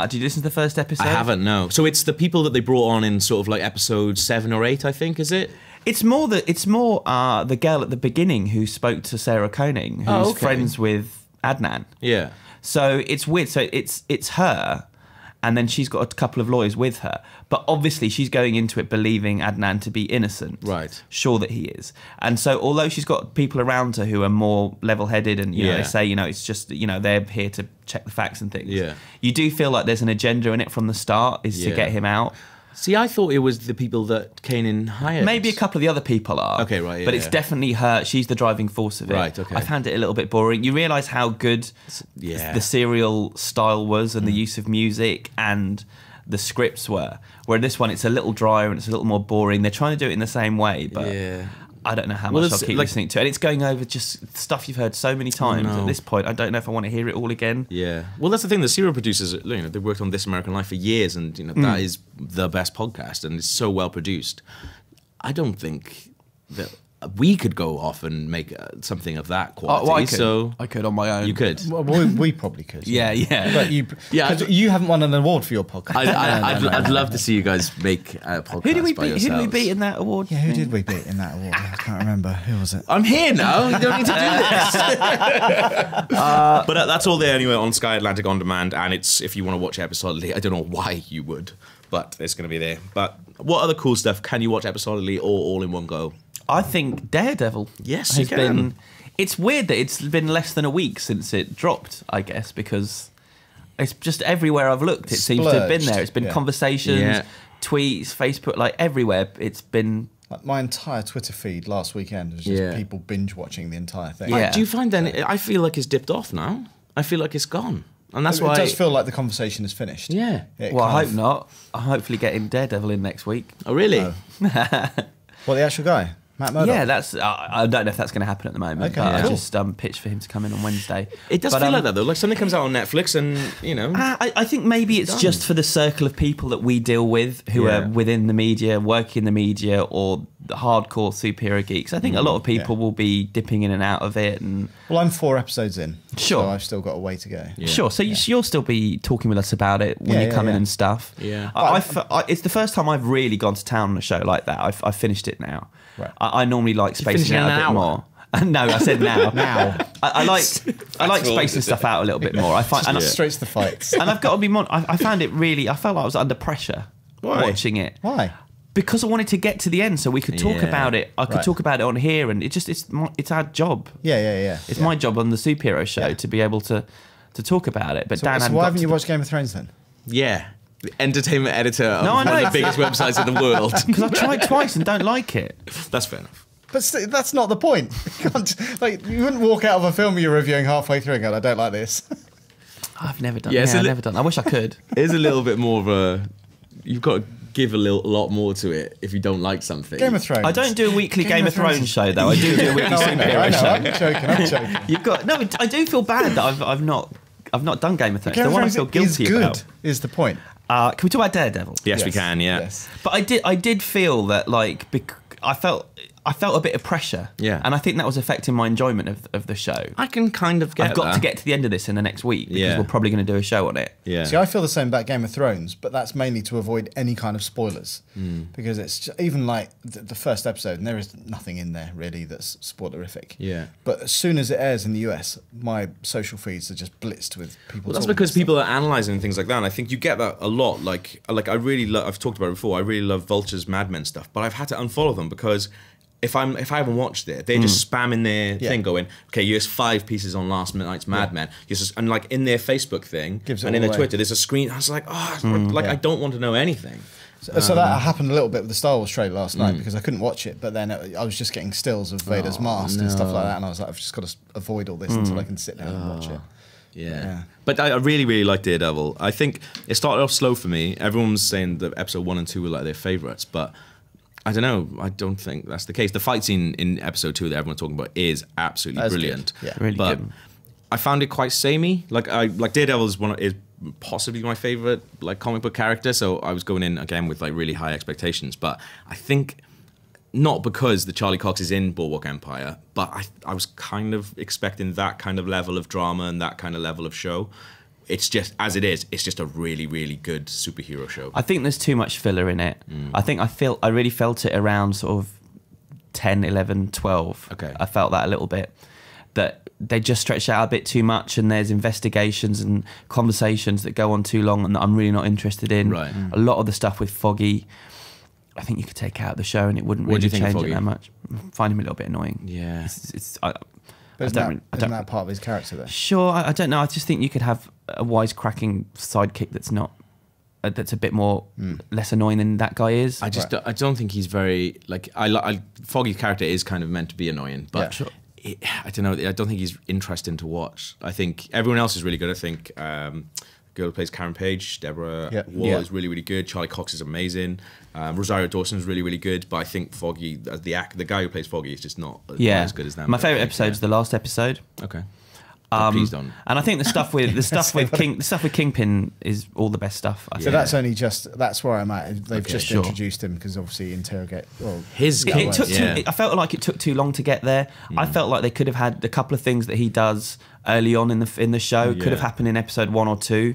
Did you listen to the first episode? I haven't, no. So it's the people that they brought on in sort of episode 7 or 8, I think, is it? It's more the girl at the beginning who spoke to Sarah Koenig, who's friends with Adnan. Yeah. So it's weird. So it's her, and then she's got a couple of lawyers with her. But obviously she's going into it believing Adnan to be innocent. Right. Sure that he is. And so although she's got people around her who are more level-headed and, you know, they say, it's just, they're here to check the facts and things. Yeah. You do feel like there's an agenda in it from the start, is to get him out. See, I thought it was the people that Kanan hired. Maybe a couple of the other people are. Okay, right, yeah, but it's definitely her. She's the driving force of it. Right, okay. I found it a little bit boring. You realise how good the serial style was and the use of music and the scripts were. Where this one, it's a little drier and it's a little more boring. They're trying to do it in the same way, but I don't know how much I'll keep listening to it. And it's going over just stuff you've heard so many times at this point. I don't know if I want to hear it all again. Yeah. Well, that's the thing. The serial producers, they worked on This American Life for years, and that is the best podcast, and it's so well produced. I don't think that we could go off and make something of that quality. I could on my own. You could. Well, we probably could. Yeah. But you haven't won an award for your podcast. I'd love to see you guys make a podcast. Who did we beat in that award? Yeah, who did we beat in that award? I can't remember. Who was it? I'm here now. You don't need to do this. But that's all there anyway on Sky Atlantic On Demand, and it's if you want to watch episodically. I don't know why you would, but it's going to be there. But what other cool stuff can you watch episodically or all in one go? I think Daredevil. Yes, has been. It's weird that it's been less than a week since it dropped. I guess because it's just everywhere I've looked. It seems to have been there. It's been conversations, tweets, Facebook, like everywhere. It's been. Like my entire Twitter feed last weekend was just people binge watching the entire thing. Yeah. Do you find then? I feel like it's dipped off now. I feel like it's gone, and that's why it does feel like the conversation is finished. Yeah. Well, I hope not. I'm hopefully getting Daredevil in next week. Oh, really? Oh. Well, the actual guy. Matt Murdock. Yeah, that's. I don't know if that's going to happen at the moment. Okay, but cool. I just pitched for him to come in on Wednesday. It does feel like that though. Like something comes out on Netflix, and I think maybe it's just for the circle of people that we deal with, who are within the media, working in the media, or the hardcore superhero geeks. I think a lot of people will be dipping in and out of it. And well, I'm 4 episodes in, sure, so I've still got a way to go. Yeah. Sure, so you'll still be talking with us about it when you come in and stuff. Yeah, it's the first time I've really gone to town on a show like that. I've finished it now. Right. I normally like spacing out a bit more. No, I said now. I like spacing stuff out a little bit more. I find straight to the fights. And I've got to be I found it really. I felt like I was under pressure watching it. Why? Because I wanted to get to the end so we could talk about it. I could talk about it on here, and it's our job. Yeah. It's my job on the superhero show to be able to talk about it. But so, Dan, so why haven't you watched Game of Thrones then? Yeah. The entertainment editor of one of the biggest websites in the world. Because I've tried twice and don't like it. That's fair enough. But that's not the point. You wouldn't walk out of a film you're reviewing halfway through and go, I don't like this. I've never done. I've never done. I wish I could. It is a little bit more of a. You've got to give a lot more to it if you don't like something. Game of Thrones. I don't do a weekly Game of Thrones show though. I do a weekly superhero show. I'm joking. You've got no. I do feel bad that I've not done Game of Thrones. The one I feel guilty about is the point. Can we talk about Daredevil? Yes, we can. Yeah. Yes. But I did feel that I felt a bit of pressure. Yeah. And I think that was affecting my enjoyment of the show. I can kind of get I've got to get to the end of this in the next week because we're probably going to do a show on it. Yeah. See, I feel the same about Game of Thrones, but that's mainly to avoid any kind of spoilers. Because it's just, even like the first episode, and there is nothing in there really that's spoilerific. Yeah. But as soon as it airs in the US, my social feeds are just blitzed with people. Well, that's because people are analysing things like that, and I think you get that a lot. Like I really love. I've talked about it before. I really love Vulture's Mad Men stuff, but I've had to unfollow them because if I haven't watched it, they're just spamming their thing, going, okay, here's 5 pieces on last night's Mad Men, and like in their Facebook thing and in their Twitter, there's a screen. I was like, I don't want to know anything. So that happened a little bit with the Star Wars trailer last night because I couldn't watch it, but then I was just getting stills of Vader's mask and stuff like that, and I was like, I've just got to avoid all this until I can sit down and watch it. Yeah. But I really, really like Daredevil. I think it started off slow for me. Everyone was saying that episode 1 and 2 were like their favourites, but I don't know. I don't think that's the case. The fight scene in episode 2 that everyone's talking about is absolutely brilliant. Good. Yeah, really good. I found it quite samey. Like Daredevil is possibly my favorite like comic book character. So I was going in again with like really high expectations. But I think not because the Charlie Cox is in Boardwalk Empire, but I was kind of expecting that kind of level of drama and that kind of level of show. It's just, as it is, it's just a really, really good superhero show. I think there's too much filler in it. I think I really felt it around sort of 10, 11, 12. Okay. I felt that a little bit. That they just stretch out a bit too much, and there's investigations and conversations that go on too long and that I'm really not interested in. Right. A lot of the stuff with Foggy, I think you could take out the show and it wouldn't really change it that much. I find him a little bit annoying. Yeah. But isn't that part of his character though? Sure, I don't know. I just think you could have a wisecracking sidekick that's not that's a bit more less annoying than that guy is. I just I don't think he's very like Foggy's character is kind of meant to be annoying, but Sure. I don't know. I don't think he's interesting to watch. I think everyone else is really good. I think the girl who plays Karen Page, Deborah Wall, is really, really good. Charlie Cox is amazing. Rosario Dawson is really, really good. But I think Foggy, the guy who plays Foggy, is just not as good as them. My favourite episode is the last episode. Okay. Please don't. And I think the stuff with Kingpin is all the best stuff. So that's only that's where I'm at. They've just introduced him because obviously interrogate. Well, I felt like it took too long to get there. I felt like they could have had a couple of things that he does early on in the show could have happened in episode 1 or 2.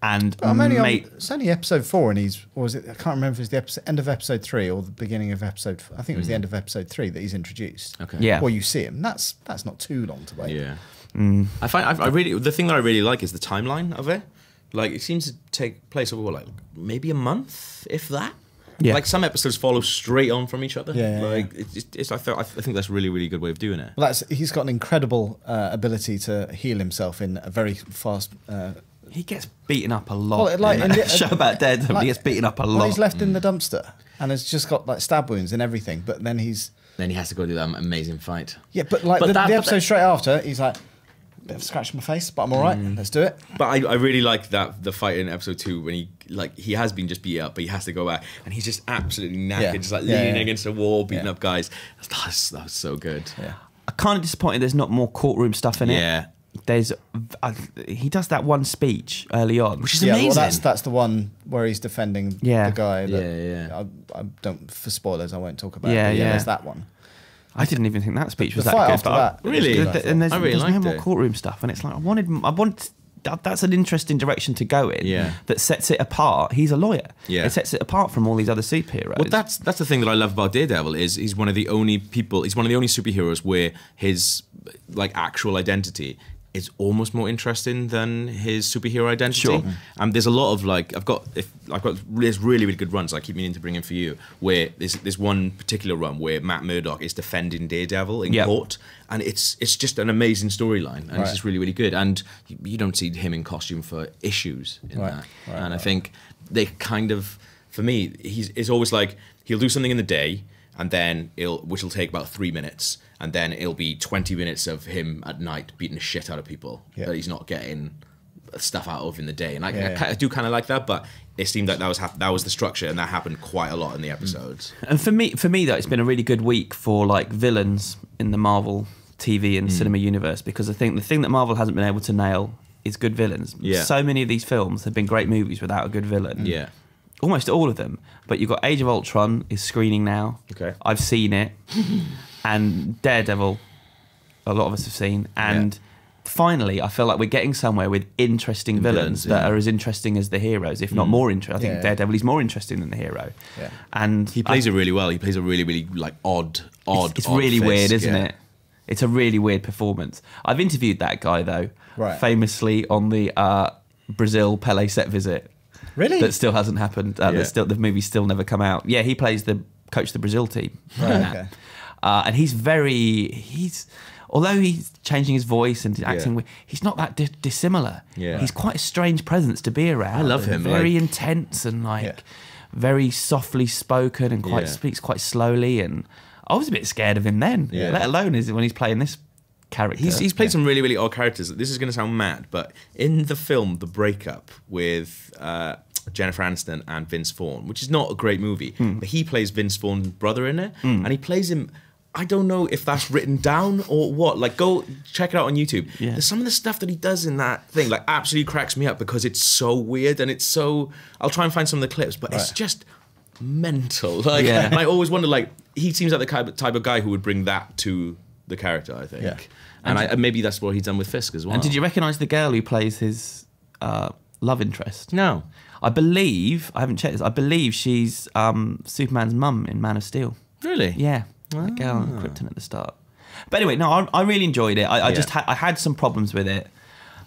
And it's only episode 4, and I can't remember if it's the end of episode 3 or the beginning of episode. I think it was the end of episode 3 that he's introduced. Okay. Yeah. Well, you see him. That's not too long to wait. Yeah. I find the thing that I really like is the timeline of it. Like it seems to take place over like maybe a month, if that. Yeah. Like some episodes follow straight on from each other. Yeah. Like I think that's a really, really good way of doing it. Well, he's got an incredible ability to heal himself in a very fast. He gets beaten up a lot. Well, in the show about Daredevil, he gets beaten up a lot. Well, he's left in the dumpster and has just got like stab wounds and everything. But then he has to go do that amazing fight. Yeah, but like the episode straight after, he's like, bit of a scratch on my face, but I'm all right. Let's do it. But I really like the fight in episode 2 when he has been just beat up, but he has to go back and he's just absolutely knackered, just like leaning against a wall, beating up guys. That was so good. Yeah. I'm kind of disappointed there's not more courtroom stuff in it. Yeah. He does that one speech early on, which is amazing. Well, that's the one where he's defending the guy. I don't, for spoilers, I won't talk about it. Yeah, there's that one. I didn't even think that speech was the that fight good. After that, really? And there's no more courtroom stuff, and it's like I want. That's an interesting direction to go in. Yeah. That sets it apart. He's a lawyer. Yeah. It sets it apart from all these other superheroes. Well, that's the thing that I love about Daredevil is he's one of the only superheroes where his like actual identity is almost more interesting than his superhero identity. Sure. There's a lot of like there's really, really good runs I keep meaning to bring in for you, where there's one particular run where Matt Murdock is defending Daredevil in court, and it's just an amazing storyline, and it's just really, really good, and you don't see him in costume for issues in that. I think they kind of, for me, it's always like he'll do something in the day, and then which will take about 3 minutes, and then it'll be 20 minutes of him at night beating the shit out of people that he's not getting stuff out of in the day. And I do kind of like that, but it seemed like that was the structure, and that happened quite a lot in the episodes. And for me though, it's been a really good week for like villains in the Marvel TV and cinema universe, because I think the thing that Marvel hasn't been able to nail is good villains. Yeah. So many of these films have been great movies without a good villain. Yeah. Almost all of them. But you've got Age of Ultron is screening now. Okay. I've seen it. And Daredevil, a lot of us have seen. And finally, I feel like we're getting somewhere with interesting villains that are as interesting as the heroes, if not more interesting. I think Daredevil is more interesting than the hero. Yeah. And he plays it really well. He plays a really, really like odd. It's really weird, isn't it? It's a really weird performance. I've interviewed that guy though, famously on the Brazil Pele set visit. Really? That still hasn't happened. The movie's still never come out. Yeah, he plays the coach of the Brazil team. Right, okay. And although he's changing his voice and acting, he's not that dissimilar. Yeah. He's quite a strange presence to be around. I love him. Very intense and very softly spoken and speaks quite slowly. And I was a bit scared of him then, let alone when he's playing this character. He's played some really, really odd characters. This is going to sound mad, but in the film The Breakup with Jennifer Aniston and Vince Vaughn, which is not a great movie, but he plays Vince Vaughn's brother in it, and he plays him. I don't know if that's written down or what. Like, go check it out on YouTube. Yeah. There's some of the stuff that he does in that thing, like, absolutely cracks me up because it's so weird and it's so. I'll try and find some of the clips, but it's just mental. Like, and I always wonder, like, he seems like the type of guy who would bring that to the character, I think. Yeah. And maybe that's what he's done with Fisk as well. And did you recognise the girl who plays his love interest? No. I haven't checked this, I believe she's Superman's mum in Man of Steel. Really? Yeah. That girl on Krypton at the start. But anyway, no, I really enjoyed it. I had some problems with it.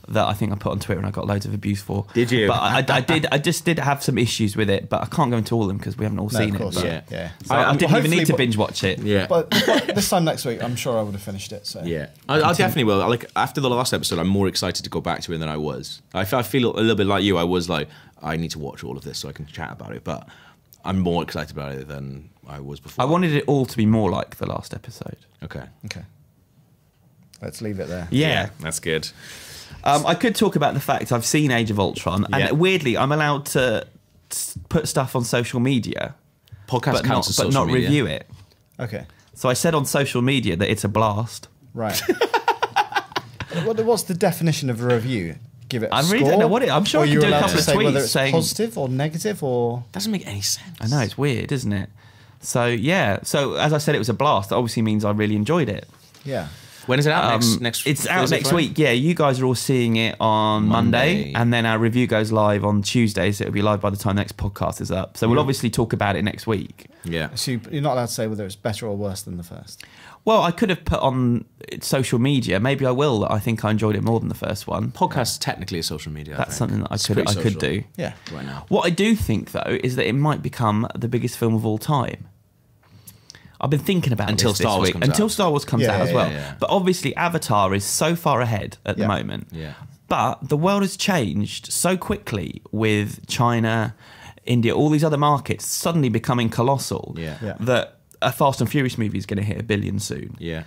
that I think I put on Twitter and I got loads of abuse for. Did you? But I just did have some issues with it, but I can't go into all of them because we haven't all seen of course, it. Yeah. So I didn't even need to hopefully- binge watch it. Yeah. But this time next week, I'm sure I would have finished it. So Yeah, I definitely will. Like after the last episode, I'm more excited to go back to it than I was. I feel a little bit like you. I was like, I need to watch all of this so I can chat about it. But I'm more excited about it than I was before. I wanted it all to be more like the last episode. Okay. okay, let's leave it there. Yeah. That's good. I could talk about the fact I've seen Age of Ultron, and Yeah. weirdly, I'm allowed to put stuff on social media, Podcast but counts as not social media. review it. Okay, So I said on social media that it's a blast. right. What's the definition of a review? Give it a I really score? don't know what it. I'm sure Or I can you're do a allowed couple to of say whether tweets it's saying positive or negative or. Doesn't make any sense. I know it's weird, isn't it? So yeah. So as I said, it was a blast. That obviously means I really enjoyed it. Yeah. When is it out? Next. It's out Thursday, next Friday? week. Yeah, you guys are all seeing it on Monday, and then our review goes live on Tuesday, so it'll be live by the time the next podcast is up. So we'll obviously talk about it next week. Yeah. So you're not allowed to say whether it's better or worse than the first. Well, I could have put on social media. Maybe I will. I think I enjoyed it more than the first one. Podcast technically is social media. That's I think. something that It's I pretty could social do. Yeah. right now. What I do think, though, is that it might become the biggest film of all time. I've been thinking about Until this Star Wars week. comes Until out. Star Wars comes Yeah, out as yeah, well. yeah. But obviously, Avatar is so far ahead at the Yeah. moment. Yeah. But the world has changed so quickly with China, India, all these other markets suddenly becoming colossal. Yeah. Yeah. That a Fast and Furious movie is going to hit 1 billion soon. Yeah.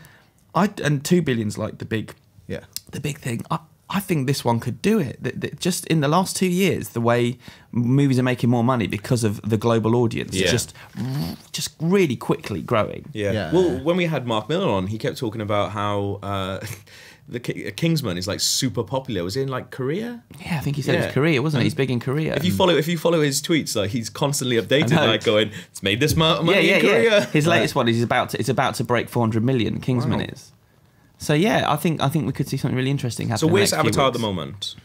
And 2 billion's like the big Yeah. thing. I think this one could do it. Just in the last 2 years, the way movies are making more money because of the global audience, Yeah. just really quickly growing. Yeah. Yeah. Well, when we had Mark Miller on, he kept talking about how the Kingsman is like super popular. Was it in like Korea? Yeah, I think he said it Yeah. was Korea, wasn't it? He's big in Korea. If you follow his tweets, like he's constantly updated, I know. like going, "It's made this money in Korea." His latest one is it's about to break 400 million. Kingsman Wow. is. So yeah, I think we could see something really interesting happen. So in the where's next few Avatar at the weeks. moment?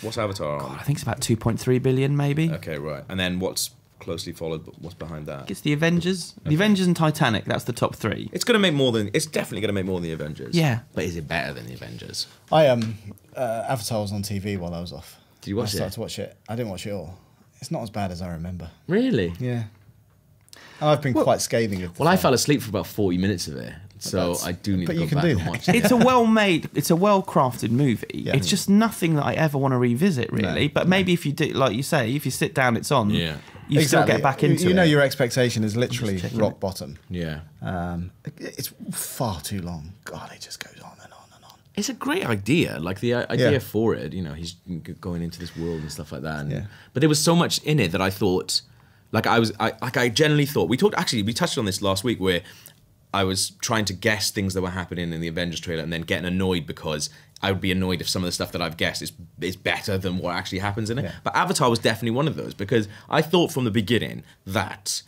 What's Avatar on? I think it's about 2.3 billion, maybe. Okay, right. And then what's closely followed? What's behind that? It's the Avengers, the Avengers and Titanic. That's the top 3. It's gonna make more than. It's definitely gonna make more than the Avengers. Yeah. But is it better than the Avengers? Avatar was on TV while I was off. Did you watch I started it? to watch it. I didn't watch it all. It's not as bad as I remember. Really? Yeah. And I've been quite scathing of the Well, I film. fell asleep for about 40 minutes of it, so That's- I do need but to go you can back do and that. watch it. It's a well-crafted movie. Yeah. It's just nothing that I ever want to revisit, really. No, but maybe if you do, like you say, if you sit down, it's on. Yeah. You still get back into it. You know your expectation is literally checking rock it. bottom. Yeah. It's far too long. God, it just goes on and on and on. It's a great idea, like the idea Yeah. for it. You know, he's going into this world and stuff like that. And, Yeah. But there was so much in it that I thought, I generally thought we touched on this last week where I was trying to guess things that were happening in the Avengers trailer and then getting annoyed because I would be annoyed if some of the stuff that I've guessed is better than what actually happens in it. Yeah. But Avatar was definitely one of those because I thought from the beginning that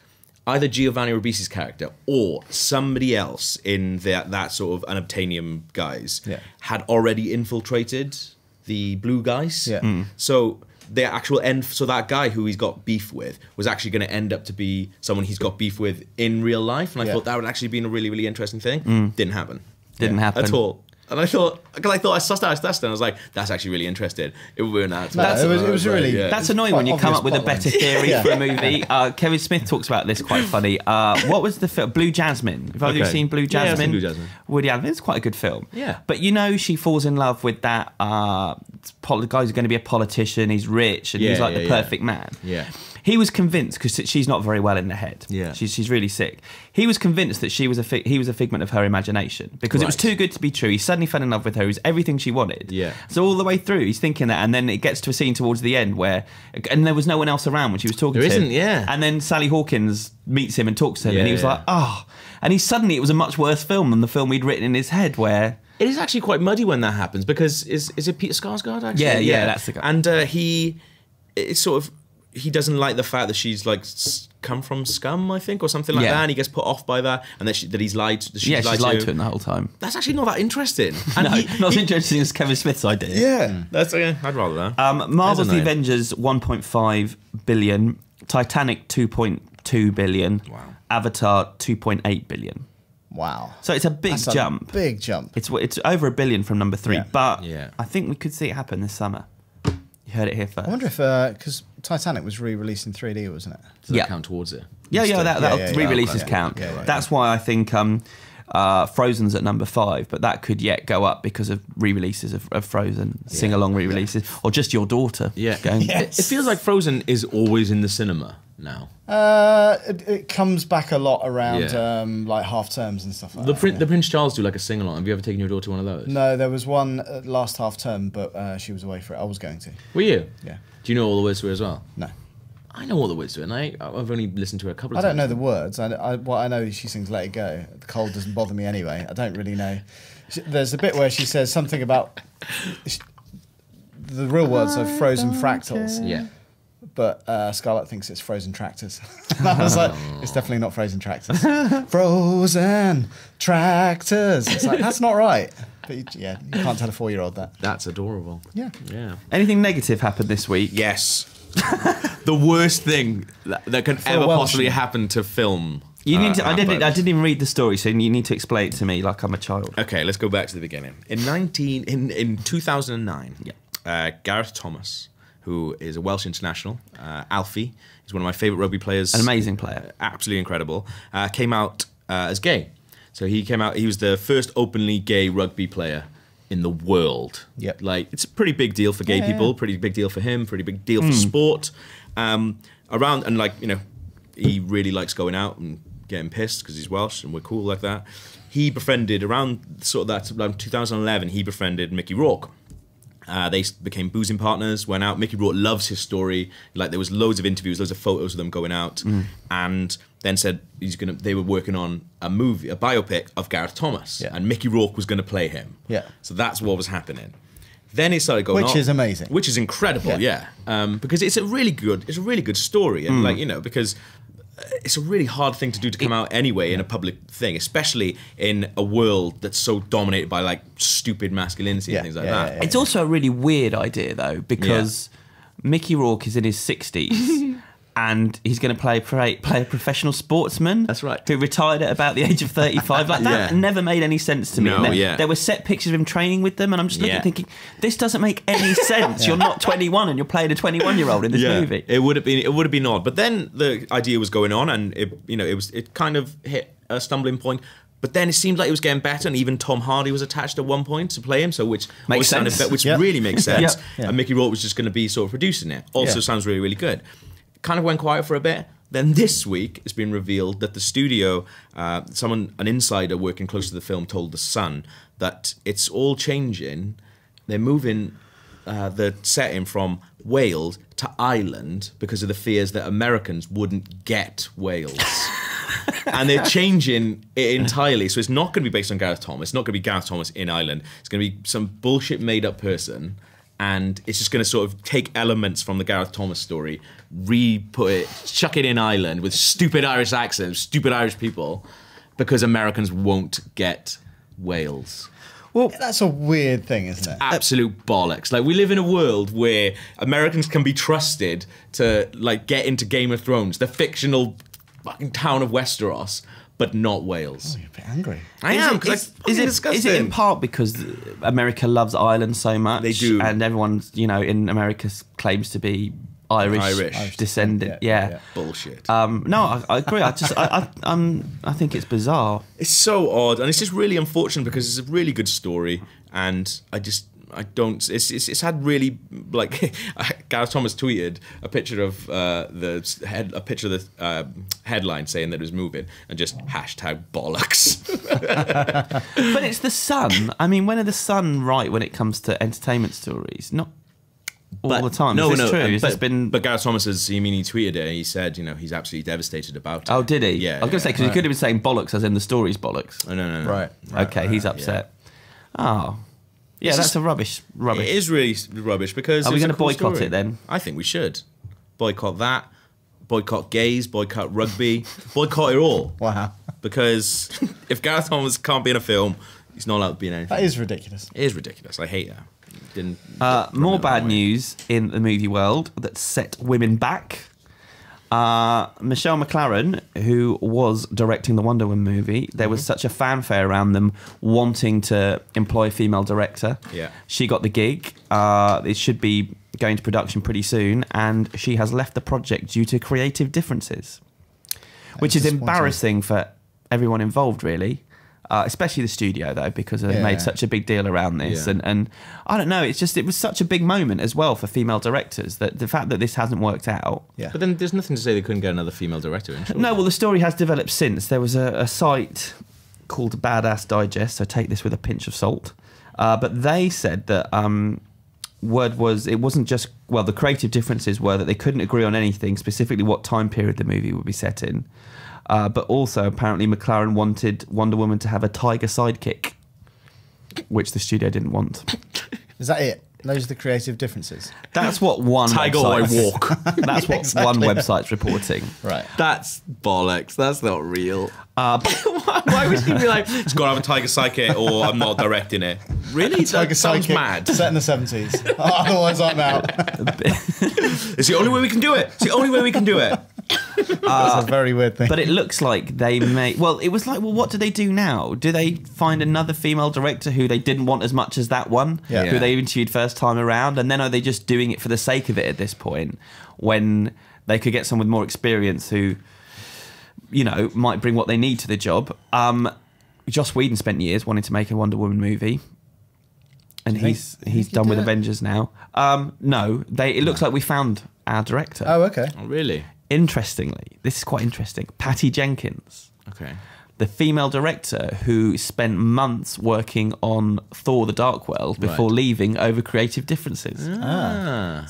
either Giovanni Ribisi's character or somebody else in that sort of unobtainium guys Yeah. had already infiltrated the blue guys. Yeah. So the actual end, so that guy who he's got beef with was actually going to end up to be someone he's got beef with in real life. And I Yeah. thought that would actually be a really, really interesting thing. Didn't happen. Didn't happen. At all. And I thought I sussed out and I was like, that's actually really interesting. It would ruin that. No, it was really- yeah. That's annoying when you come obvious up with a plot better lines. theory Yeah. for a movie. Kevin Smith talks about this quite funny. What was the film? Blue Jasmine. Have either of you Okay. seen Blue Yeah, I've Jasmine? seen Blue Jasmine. Woody Allen. It's quite a good film. Yeah. But you know, she falls in love with that the guy who's going to be a politician. He's rich and he's Yeah, like the yeah, perfect man. Yeah. He was convinced because she's not very well in the head. Yeah. she's really sick. He was convinced that he was a figment of her imagination because it was Right. too good to be true. He suddenly fell in love with her. It was everything she wanted. Yeah. So all the way through, he's thinking that, and then it gets to a scene towards the end where, and there was no one else around when she was talking There to him. isn't, yeah. And then Sally Hawkins meets him and talks to him, Yeah, and he was yeah. like, oh. And it was a much worse film than the film he'd written in his head where. It is actually quite muddy when that happens because is it Peter Skarsgård actually? Yeah, that's the guy. And it's sort of he doesn't like the fact that she's like come from scum, I think, or something like Yeah. that, and he gets put off by that, and that he's lied. That She's lied to him the whole time. That's actually not that interesting. And No, not as interesting as Kevin Smith's idea. Yeah, that's okay. I'd rather that. Marvel's The annoying. Avengers 1.5 billion, Titanic 2.2 billion, Wow. Avatar 2.8 billion. Wow. So it's a big That's jump. A big jump. It's over $1 billion from number 3, Yeah. but Yeah. I think we could see it happen this summer. You heard it here first. I wonder if because Titanic was re-released in 3D, wasn't it? Does that count towards it? Yeah, that'll yeah, re-releases okay. count. Yeah, right. That's why I think Frozen's at number 5, but that could yet go up because of re-releases of Frozen, sing-along re-releases, or just your daughter. Yeah. Going, Yes. It feels like Frozen is always in the cinema now. It comes back a lot around Yeah. like half terms and stuff like The that. Prince Charles do like a sing-along. Have you ever taken your daughter to one of those? No, there was one last half term, but she was away for it. I was going to. Were you? Yeah. Do you know all the words to it as well? No. I know all the words to it, and I've only listened to it a couple of I times. don't know the words. What I know is she sings "Let It Go." The cold doesn't bother me anyway. I don't really know. There's a bit where she says something about the real words are frozen fractals. Yeah. But Scarlett thinks it's frozen tractors. And I was like, it's definitely not frozen tractors. Frozen tractors. It's like, that's not right. But you can't tell a 4-year-old that. That's adorable. Yeah. Yeah. anything negative happened this week? Yes. The worst thing that can ever Welsh. possibly happen to film. You need to, I happened. didn't even read the story, so you need to explain it to me like I'm a child. Okay, let's go back to the beginning. In 2009, Gareth Thomas, who is a Welsh international, Alfie, he's one of my favourite rugby players. An amazing player. Absolutely incredible. Came out as gay. So he came out, he was the first openly gay rugby player in the world. Yep. Like, it's a pretty big deal for gay people, pretty big deal for him, pretty big deal for sport. He really likes going out and getting pissed because he's Welsh and we're cool like that. He befriended, around 2011, he befriended Mickey Rourke. They became boozing partners, went out. Mickey Rourke loves his story. Like, there was loads of interviews, loads of photos of them going out, and then said they were working on a biopic of Gareth Thomas, and Mickey Rourke was going to play him. Yeah. So that's what was happening. Then it started going on, Which is amazing. which is incredible, because it's a really good story, and because it's a really hard thing to do to come out anyway in a public thing, especially in a world that's so dominated by like stupid masculinity and things like that. It's also a really weird idea, though, because Mickey Rourke is in his 60s and he's going to play a professional sportsman. That's right. Who retired at about the age of 35. Like, that never made any sense to me. No, And there were set pictures of him training with them, and I'm just looking thinking, this doesn't make any sense. You're not 21 and you're playing a 21-year-old in this movie. It would have been odd. But then the idea was going on, and it kind of hit a stumbling point. But then it seemed like it was getting better, and even Tom Hardy was attached at one point to play him, so which Makes sounded sense. which really makes sense. Yeah. And Mickey Rourke was just going to be sort of producing it. Also sounds really, really good. Kind of went quiet for a bit. Then this week, it's been revealed that the studio, an insider working close to the film, told The Sun that it's all changing. They're moving the setting from Wales to Ireland because of the fears that Americans wouldn't get Wales. And they're changing it entirely. So it's not going to be based on Gareth Thomas. It's not going to be Gareth Thomas in Ireland. It's going to be some bullshit made-up person. And it's just going to sort of take elements from the Gareth Thomas story, chuck it in Ireland with stupid Irish accents, stupid Irish people, because Americans won't get Wales. Well, that's a weird thing, isn't it? Absolute bollocks. Like, we live in a world where Americans can be trusted to like get into Game of Thrones, the fictional fucking town of Westeros, but not Wales. Oh, you're a bit angry. I am, because Is it in part because America loves Ireland so much? They do. And everyone, in America claims to be Irish descendant. Yeah. Bullshit. No, I agree. I think it's bizarre. It's so odd, and it's just really unfortunate because it's a really good story, and it's had really, like, Gareth Thomas tweeted a picture of the headline saying that it was moving, and just hashtag bollocks. But it's The Sun. I mean, when are The Sun right when it comes to entertainment stories? Not all the time. Is this true? But Gareth Thomas he tweeted it, and he said, he's absolutely devastated about it. Oh, did he? Yeah. I was going to say, because he could have been saying bollocks as in the story's bollocks. Oh, no. Right. Okay, he's upset. Oh. Yeah, It's that's just- a rubbish. It is really rubbish because... Are we it's a going to cool boycott story. it then? I think we should. Boycott that. Boycott gays. Boycott rugby. Boycott it all. Wow. Because if Gareth Thomas can't be in a film, he's not allowed to be in anything. That is ridiculous. It is ridiculous. I hate that. More bad news in the movie world that set women back. Michelle McLaren, who was directing the Wonder Woman movie, there was such a fanfare around them wanting to employ a female director. Yeah. She got the gig. It should be going to production pretty soon, and she has left the project due to creative differences, which is embarrassing for everyone involved, really. Especially the studio, though, because they made such a big deal around this. Yeah. And I don't know, it was such a big moment as well for female directors, that the fact that this hasn't worked out. Yeah. But then there's nothing to say they couldn't get another female director in. Sure. No, well, the story has developed since. There was a site called Badass Digest, so take this with a pinch of salt. But they said that it wasn't just, well, the creative differences were that they couldn't agree on anything, specifically what time period the movie would be set in. But also, apparently, McLaren wanted Wonder Woman to have a tiger sidekick, which the studio didn't want. Is that it? Those are the creative differences. That's what one Tiger website... walk. That's what one website's reporting. Right. That's bollocks. That's not real. Why would you be like, it's got to have a tiger sidekick or I'm not directing it? Really? That sounds mad. Set in the 70s. Otherwise, I'm out. It's the only way we can do it. It's the only way we can do it. That's a very weird thing. But it looks like they may... Well, it was like, well, what do they do now? Do they find another female director who they didn't want as much as that one, who they interviewed first time around? And then are they just doing it for the sake of it at this point, when they could get someone with more experience who, you know, might bring what they need to the job? Joss Whedon spent years wanting to make a Wonder Woman movie, and he's done with Avengers now. No, it looks like we found our director. Oh, okay. Oh, really? Interestingly, this is quite interesting. Patty Jenkins, Okay. the female director who spent months working on Thor: The Dark World before leaving over creative differences.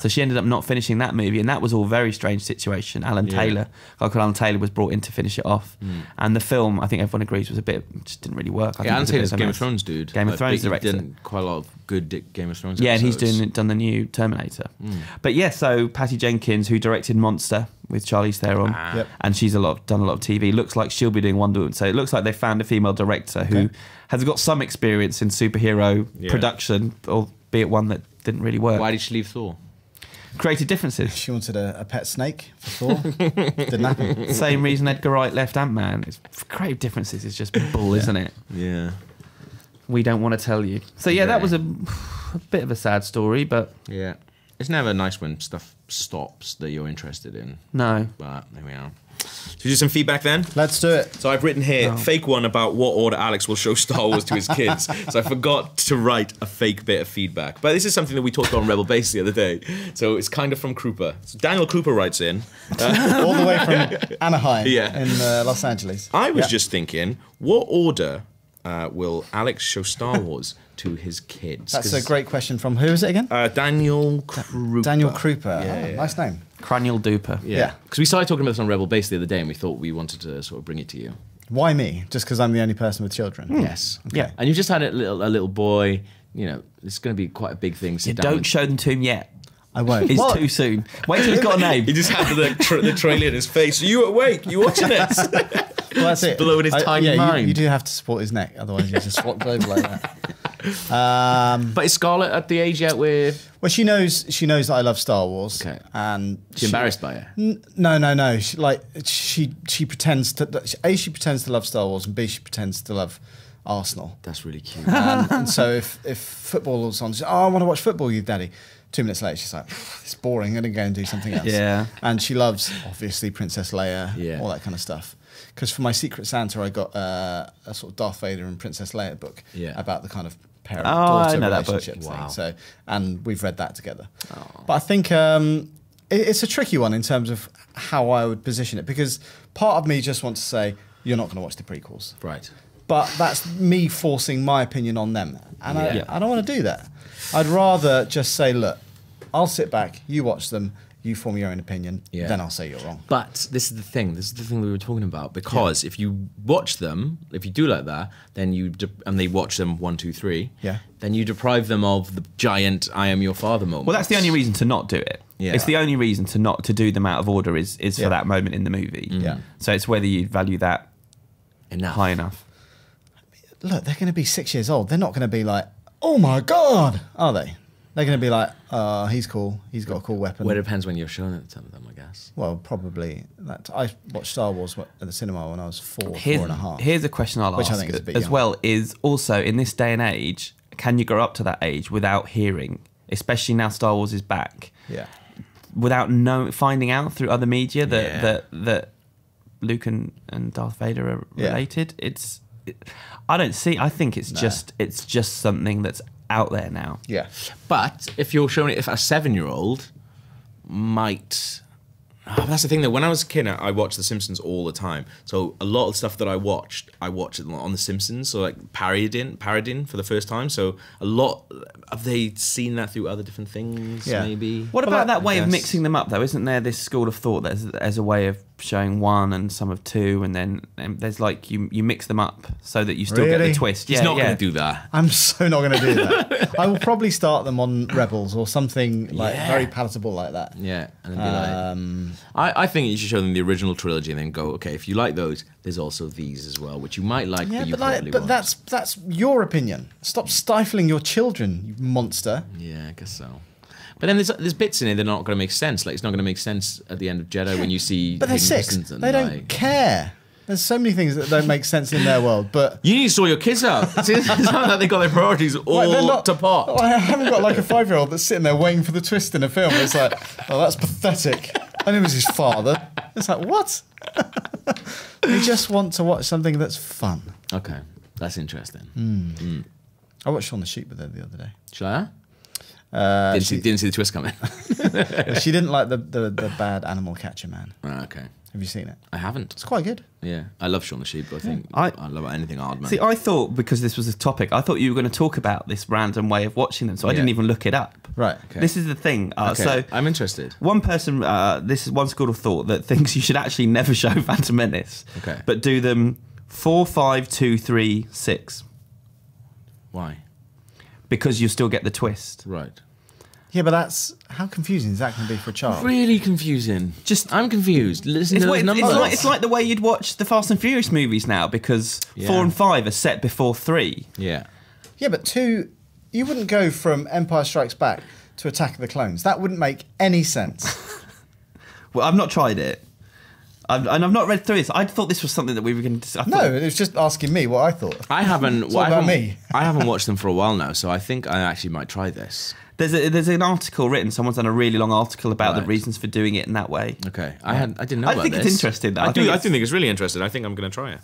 So she ended up not finishing that movie, and that was all a very strange situation. Alan Taylor was brought in to finish it off, and the film, I think everyone agrees, was just didn't really work. I think Alan it was a Taylor's bit of a Game of mess. Thrones dude. Game of Thrones He director. did quite a lot of good Game of Thrones Yeah, and he's episodes. done the new Terminator. But yeah, so Patty Jenkins, who directed Monster with Charlize Theron, and she's done a lot of TV. Looks like she'll be doing Wonder Woman. So it looks like they found a female director who has got some experience in superhero production, albeit one that didn't really work. Why did she leave Thor? Creative differences. She wanted a pet snake for Thor. Didn't happen. Same reason Edgar Wright left Ant-Man. Creative differences is just bull, isn't it? Yeah. We don't want to tell you. So yeah, that was a bit of a sad story, but Yeah. It's never nice when stuff stops that you're interested in. no. But there we are. Should we do some feedback then? Let's do it. So I've written here, fake one about what order Alex will show Star Wars to his kids. So I forgot to write a fake bit of feedback. But this is something that we talked about on Rebel Base the other day. So it's kind of from Krupa. So Daniel Krupa writes in. All the way from Anaheim Yeah. in Los Angeles. I was just thinking, what order will Alex show Star Wars to his kids? That's a great question from, who is it again? Daniel Krupa. Daniel Krupa. Yeah, Oh, yeah. nice name. Cranial duper. Yeah. Because we started talking about this on Rebel Base the other day and we thought we wanted to sort of bring it to you. Why me? Just because I'm the only person with children? Yes. Yeah. And you've just had a little boy. You know, it's going to be quite a big thing. Sit down Don't with- show them to him yet. I won't. It's What? too soon. Wait till he's got a name. He just had the trailer in his face. Are you awake? You watching this? Well, that's it. blowing his tiny mind. You do have to support his neck, otherwise you just swap over like that. But is Scarlett at the age yet where Well, she knows that I love Star Wars. Okay. And she's embarrassed by it? No. She pretends to. A, she pretends to love Star Wars, and B, she pretends to love Arsenal. That's really cute. And so if football was on, she's, I want to watch football with you, Daddy. 2 minutes later, she's like, it's boring. I'm going to go and do something else. Yeah. And she loves, obviously, Princess Leia, Yeah. all that kind of stuff. Because for my Secret Santa, I got a sort of Darth Vader and Princess Leia book about the kind of parent-daughter I know that book. relationship Wow. thing. So, and we've read that together. But I think it's a tricky one in terms of how I would position it, because part of me just wants to say, you're not going to watch the prequels. Right. But that's me forcing my opinion on them. And Yeah. I don't want to do that. I'd rather just say, look, I'll sit back, you watch them, you form your own opinion, Yeah. then I'll say you're wrong. But this is the thing. This is the thing we were talking about. Because if you watch them, if you do like that, then and they watch them 1, 2, 3. Yeah. Then you deprive them of the giant "I am your father" moment. Well, that's the only reason to not do it. Yeah. It's the only reason to do them out of order is for that moment in the movie. Yeah. So it's whether you value that enough. high enough. Look, they're going to be 6 years old. They're not going to be like, oh my God, are they? They're going to be like, he's cool. He's got a cool weapon. Well, it depends when you're showing it to them, I guess. guess. Well, probably that. I watched Star Wars at the cinema when I was four and a half. Here's a question I'll Which I ask think is a bit as young. well, is also in this day and age, can you grow up to that age without hearing, especially now Star Wars is back, Yeah. without finding out through other media that Luke and Darth Vader are related? I think it's just something that's out there now. Yeah. But if you're showing it, if a 7-year-old might... that's the thing, though. When I was a kid, I watched The Simpsons all the time. So a lot of stuff that I watched it on The Simpsons. So like parodying for the first time. So a lot... Have they seen that through other different things, maybe? What about that way of guess. mixing them up, though? Isn't there this school of thought that there's a way of showing one and some of two, and then there's like you mix them up so that you still get Really? the twist? He's not going to do that. I'm so not going to do that. I will probably start them on Rebels or something like very palatable like that. Yeah. And then be like... I think you should show them the original trilogy and then go, okay, if you like those, there's also these as well, which you might like, but you probably won't. That's your opinion. Stop stifling your children, you monster. Yeah, I guess so. But then there's bits in it that are not going to make sense. Like, it's not going to make sense at the end of Jedi when you see... But they're Hayden 6. Christensen, They don't like... care. There's so many things that don't make sense in their world, but... You need to sort your kids out. It's not that they got their priorities all to pot. I haven't got like a 5-year-old that's sitting there waiting for the twist in a film. It's like, oh, that's pathetic. I knew it was his father. It's like, what? They just want to watch something that's fun. Okay, that's interesting. I watched Shaun the Sheep with her the other day. Shall I? Didn't see the twist coming. She didn't like the bad animal catcher man. Okay. Have you seen it? I haven't. It's quite good. Yeah, I love Shaun the Sheep. I think I love anything Aardman. See, I thought, because this was a topic, I thought you were going to talk about this random way of watching them, so I didn't even look it up. Right. Okay. This is the thing. Okay, So I'm interested. one person, this is one school of thought that thinks you should actually never show Phantom Menace, Okay. but do them 4, 5, 2, 3, 6, Why? because you still get the twist. Right. Yeah, but that's... How confusing is that going to be for a child? Really confusing. I'm confused. Listen to those It's numbers. it's like the way you'd watch the Fast and Furious movies now, because 4 and 5 are set before 3. Yeah. Yeah, but 2... You wouldn't go from Empire Strikes Back to Attack of the Clones. That wouldn't make any sense. Well, I've not tried it. And I've not read through this. I thought this was something that we were going to... No, it was just asking me what I thought. I haven't... It's all about me. I haven't watched them for a while now, so I think I actually might try this. There's an article written. Someone's done a really long article about the Right. reasons for doing it in that way. Okay. I didn't know about think this. it's interesting, though. I do it's- think it's really interesting. I think I'm going to try it.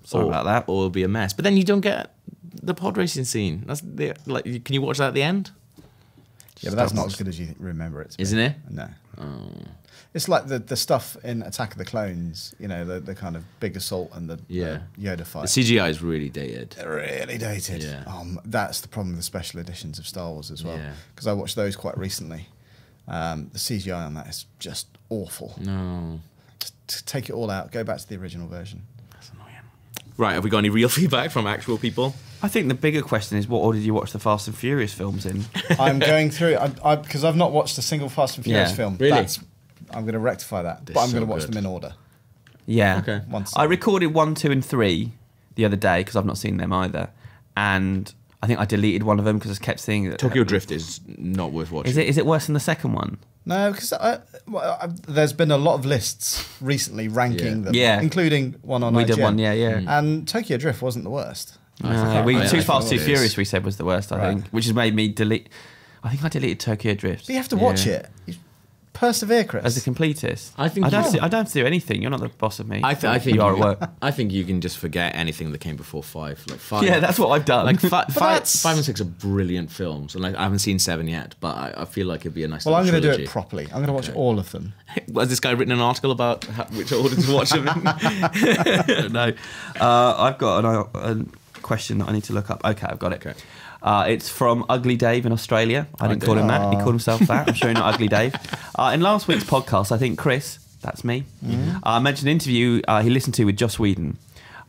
Sorry about that. Or it'll be a mess. But then you don't get the pod racing scene. Can you watch that at the end? Yeah, but that's not as good as you remember it to be. Isn't it? No. It's like the stuff in Attack of the Clones, you know, the kind of big assault and the Yoda fight. The CGI is really dated. They're really dated. Yeah. That's the problem with the special editions of Star Wars as well. Yeah. Because I watched those quite recently. The CGI on that is just awful. No. Just take it all out. Go back to the original version. That's annoying. Right, have we got any real feedback from actual people? I think the bigger question is, what order do you watch the Fast and Furious films in? I'm going through because I've not watched a single Fast and Furious film. Really? I'm going to rectify that, They're but I'm so going to watch good. them in order. Yeah. Okay. Once. I recorded 1, 2, and 3 the other day because I've not seen them either, and I think I deleted one of them because I kept seeing that Tokyo Drift is not worth watching. Is it worse than the second one? No, because there's been a lot of lists recently ranking them, Yeah. including one on We IGN. did one, yeah. And Tokyo Drift wasn't the worst. Too I Fast, Too think it Furious is. we said was the worst, I Right. think, which has made me delete. I think I deleted Tokyo Drift. But you have to watch it. You persevere, Chris. As a completist. I think I don't you- have to do anything. You're not the boss of me. I think you are at work. I think you can just forget anything that came before 5. Like 5. Yeah, that's what I've done. Like that's- 5 and 6 are brilliant films, and like, I haven't seen 7 yet. But I feel like it'd be a nice. Well, I'm going to do it properly. I'm going to watch all of them. Has this guy written an article about which order to watch them in? No. I've got a question that I need to look up. Okay, I've got it. Okay. It's from Ugly Dave in Australia. I didn't call him that. He called himself that. I'm sure he's not Ugly Dave. In last week's podcast, I think Chris, that's me, mentioned an interview he listened to with Joss Whedon,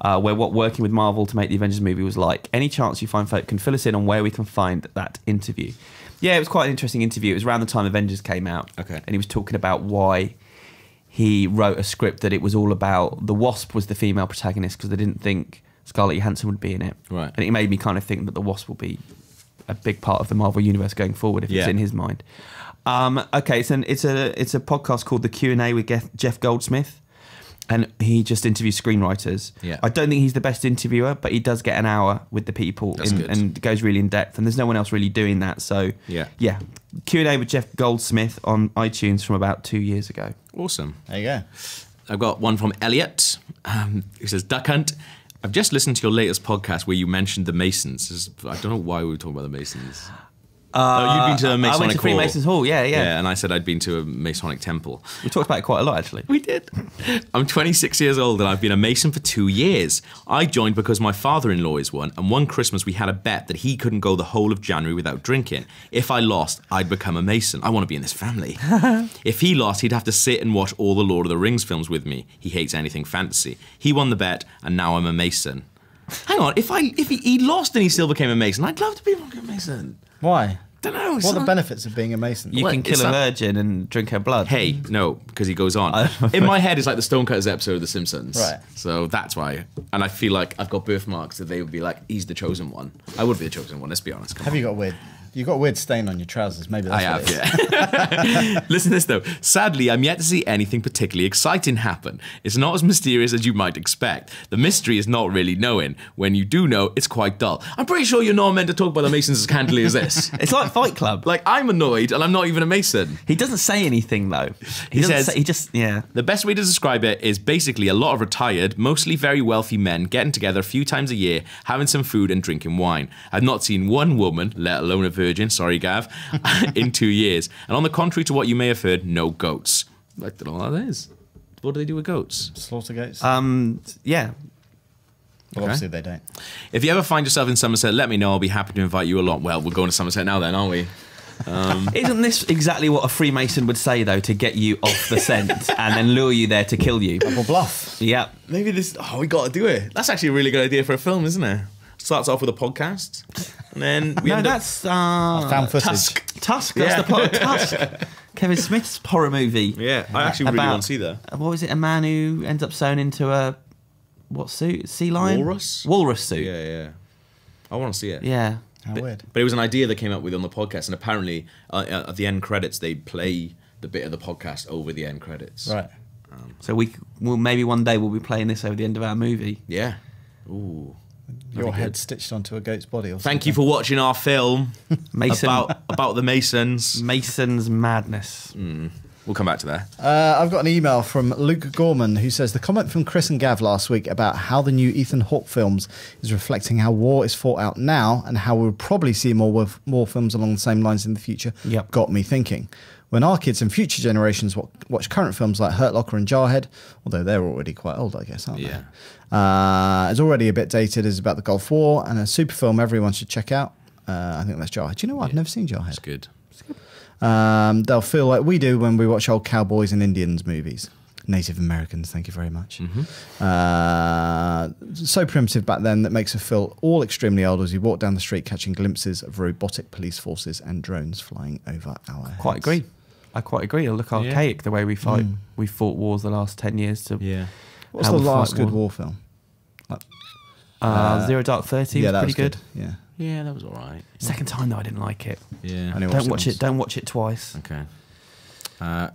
where what working with Marvel to make the Avengers movie was like. Any chance you find folk can fill us in on where we can find that interview? Yeah, it was quite an interesting interview. It was around the time Avengers came out. Okay. And he was talking about why he wrote a script that it was all about the Wasp was the female protagonist because they didn't think Scarlett Johansson would be in it. Right. And it made me kind of think that the Wasp will be a big part of the Marvel universe going forward if it's in his mind. Okay, it's a podcast called The Q&A with Jeff Goldsmith, and he just interviews screenwriters. Yeah. I don't think he's the best interviewer, but he does get an hour with the people and goes really in depth, and there's no one else really doing that. So yeah, Q&A with Jeff Goldsmith on iTunes from about 2 years ago. Awesome. There you go. I've got one from Elliot, who says, Duck Hunt, I've just listened to your latest podcast where you mentioned the Masons. I don't know why we were talking about the Masons. You'd been to a Masonic I went to Freemasons Hall, yeah. Yeah, and I said I'd been to a Masonic temple. We talked about it quite a lot, actually. We did. I'm 26 years old and I've been a Mason for 2 years. I joined because my father-in-law is one, and one Christmas we had a bet that he couldn't go the whole of January without drinking. If I lost, I'd become a Mason. I want to be in this family. If he lost, he'd have to sit and watch all the Lord of the Rings films with me. He hates anything fantasy. He won the bet, and now I'm a Mason. Hang on, if he lost and he still became a Mason, I'd love to be a Mason. Why? Don't know. What are the benefits of being a Mason? You can kill a virgin and drink her blood. Hey, no, because he goes on. In my head, it's like the Stonecutters episode of The Simpsons. Right. So that's why. And I feel like I've got birthmarks that they would be like, he's the chosen one. I would be the chosen one, let's be honest. Have you got weird? You've got a weird stain on your trousers. Maybe that's I what have, it is. yeah. Listen to this, though. Sadly, I'm yet to see anything particularly exciting happen. It's not as mysterious as you might expect. The mystery is not really knowing. When you do know, it's quite dull. I'm pretty sure you're not meant to talk about the Masons as candidly as this. It's like Fight Club. Like, I'm annoyed, and I'm not even a Mason. He doesn't say anything, though. He says, yeah. The best way to describe it is basically a lot of retired, mostly very wealthy men getting together a few times a year, having some food and drinking wine. I've not seen one woman, let alone a virgin, sorry Gav, in 2 years. And on the contrary to what you may have heard, no goats. I don't know what that is. What do they do with goats? Slaughter goats? Yeah. Well, obviously they don't. If you ever find yourself in Somerset, let me know. I'll be happy to invite you along. Well, we're going to Somerset now then, aren't we? Isn't this exactly what a Freemason would say, though, to get you off the scent and then lure you there to kill you? Double bluff. Yeah. Maybe this... Oh, we got to do it. That's actually a really good idea for a film, isn't it? Starts off with a podcast, and then we end that's found footage. Tusk. That's the plot. Tusk. Kevin Smith's horror movie. Yeah, I actually really want to see that. What was it? A man who ends up sewn into a what suit? Sea lion? Walrus? Walrus suit. Yeah, yeah. I want to see it. Yeah. How weird. But it was an idea that came up with on the podcast, and apparently at the end credits they play the bit of the podcast over the end credits. Right. So maybe one day we'll be playing this over the end of our movie. Yeah. Ooh. Your head stitched onto a goat's body. Or Thank you for watching our film Mason about the Masons. Mason's madness. We'll come back to that. I've got an email from Luke Gorman who says the comment from Chris and Gav last week about how the new Ethan Hawke films is reflecting how war is fought out now and how we'll probably see more films along the same lines in the future got me thinking. When our kids and future generations watch current films like Hurt Locker and Jarhead, although they're already quite old, I guess, aren't they? It's already a bit dated. It's about the Gulf War and a super film everyone should check out. I think that's Jarhead. Do you know what? I've never seen Jarhead. It's good. They'll feel like we do when we watch old cowboys and Indians movies. Native Americans, thank you very much. So primitive back then that makes us feel all extremely old as we walk down the street catching glimpses of robotic police forces and drones flying over our heads. Quite agree. I quite agree. It'll look archaic the way we fight. We fought wars the last 10 years. What's the last good war film? Zero Dark 30 was pretty good. Yeah, that was all right. Second time though, I didn't like it. Yeah. Don't watch it. Don't watch it twice. Okay.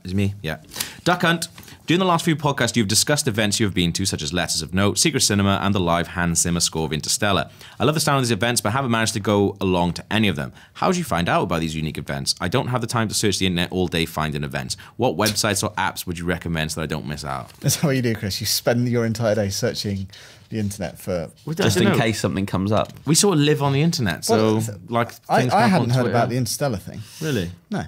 It's me, yeah. Duck Hunt, during the last few podcasts, you've discussed events you have been to, such as Letters of Note, Secret Cinema, and the live Hans Zimmer score of Interstellar. I love the sound of these events, but haven't managed to go along to any of them. How did you find out about these unique events? I don't have the time to search the internet all day finding events. What websites or apps would you recommend so that I don't miss out? That's what you do, Chris. You spend your entire day searching the internet for... Just in case something comes up. We sort of live on the internet, so... I hadn't heard about the Interstellar thing. Really? No.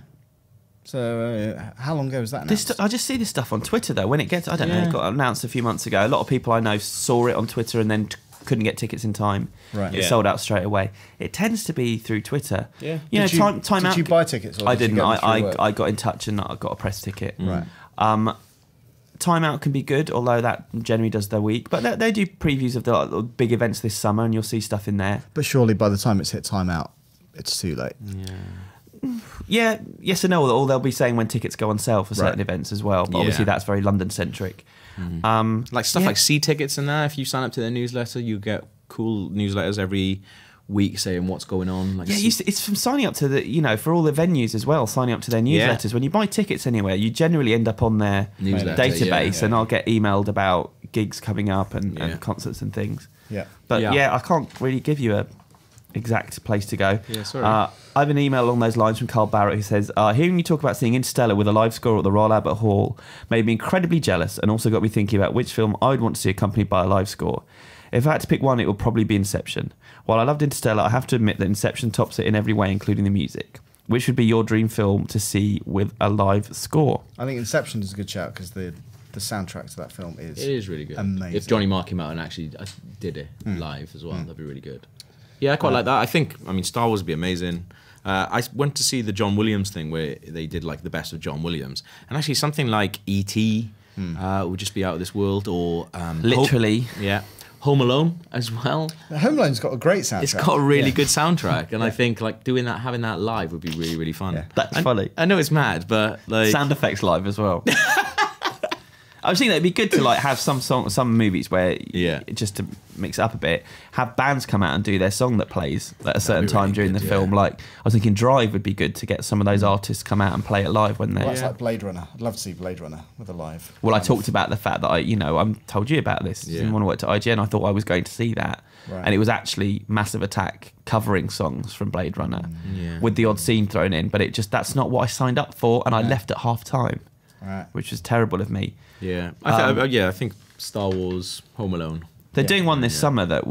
So how long ago was that announced? I just see this stuff on Twitter, though. When it gets, I don't know, it got announced a few months ago. A lot of people I know saw it on Twitter and then couldn't get tickets in time. Right. It sold out straight away. It tends to be through Twitter. Yeah. Did you buy tickets? Or I didn't. I got in touch and I got a press ticket. Right. Time Out can be good, although that generally does their week. But they do previews of the big events this summer, and you'll see stuff in there. But surely by the time it's hit Time Out, it's too late. Yeah, yes and no. Or they'll be saying when tickets go on sale for certain events as well. But obviously that's very London-centric. Like stuff like C tickets and that. If you sign up to their newsletter, you get cool newsletters every week saying what's going on. Like, Yeah, it's from signing up to for all the venues as well, signing up to their newsletters. When you buy tickets anywhere, you generally end up on their Newsletter, database, yeah. and I'll get emailed about gigs coming up and concerts and things. Yeah. But Yeah. I can't really give you a exact place to go. Yeah, sorry. I have an email along those lines from Carl Barrett who says, hearing you talk about seeing Interstellar with a live score at the Royal Albert Hall made me incredibly jealous and also got me thinking about which film I would want to see accompanied by a live score. If I had to pick one, it would probably be Inception. While I loved Interstellar, I have to admit that Inception tops it in every way, including the music. Which would be your dream film to see with a live score? I think Inception is a good shout because the soundtrack to that film it is really good. amazing. If Johnny Marr came out and actually did it live as well, that'd be really good. Yeah, I quite like that. I think, Star Wars would be amazing. I went to see the John Williams thing where they did like the best of John Williams, and actually something like E.T. Would just be out of this world, or Literally. Home Alone as well. Home Alone's got a great soundtrack. It's got a really good soundtrack, and I think like having that live would be really, really fun. Yeah. That's funny. I know it's mad, but like Sound effects live as well. I was thinking it'd be good to like have some movies where just to mix it up a bit, have bands come out and do their song that plays at a certain be time really during good, the film. Like I was thinking Drive would be good to get some of those artists come out and play it live when they. Well, that's like Blade Runner. I'd love to see Blade Runner with a live. Well, I talked about the fact that I told you about this. Yeah. When I worked at IGN, I thought I was going to see that, Right. and it was actually Massive Attack covering songs from Blade Runner Yeah. with the odd scene thrown in. But that's not what I signed up for, and I left at half time, Right. which was terrible of me. Yeah, I think Star Wars, Home Alone. They're doing one this summer that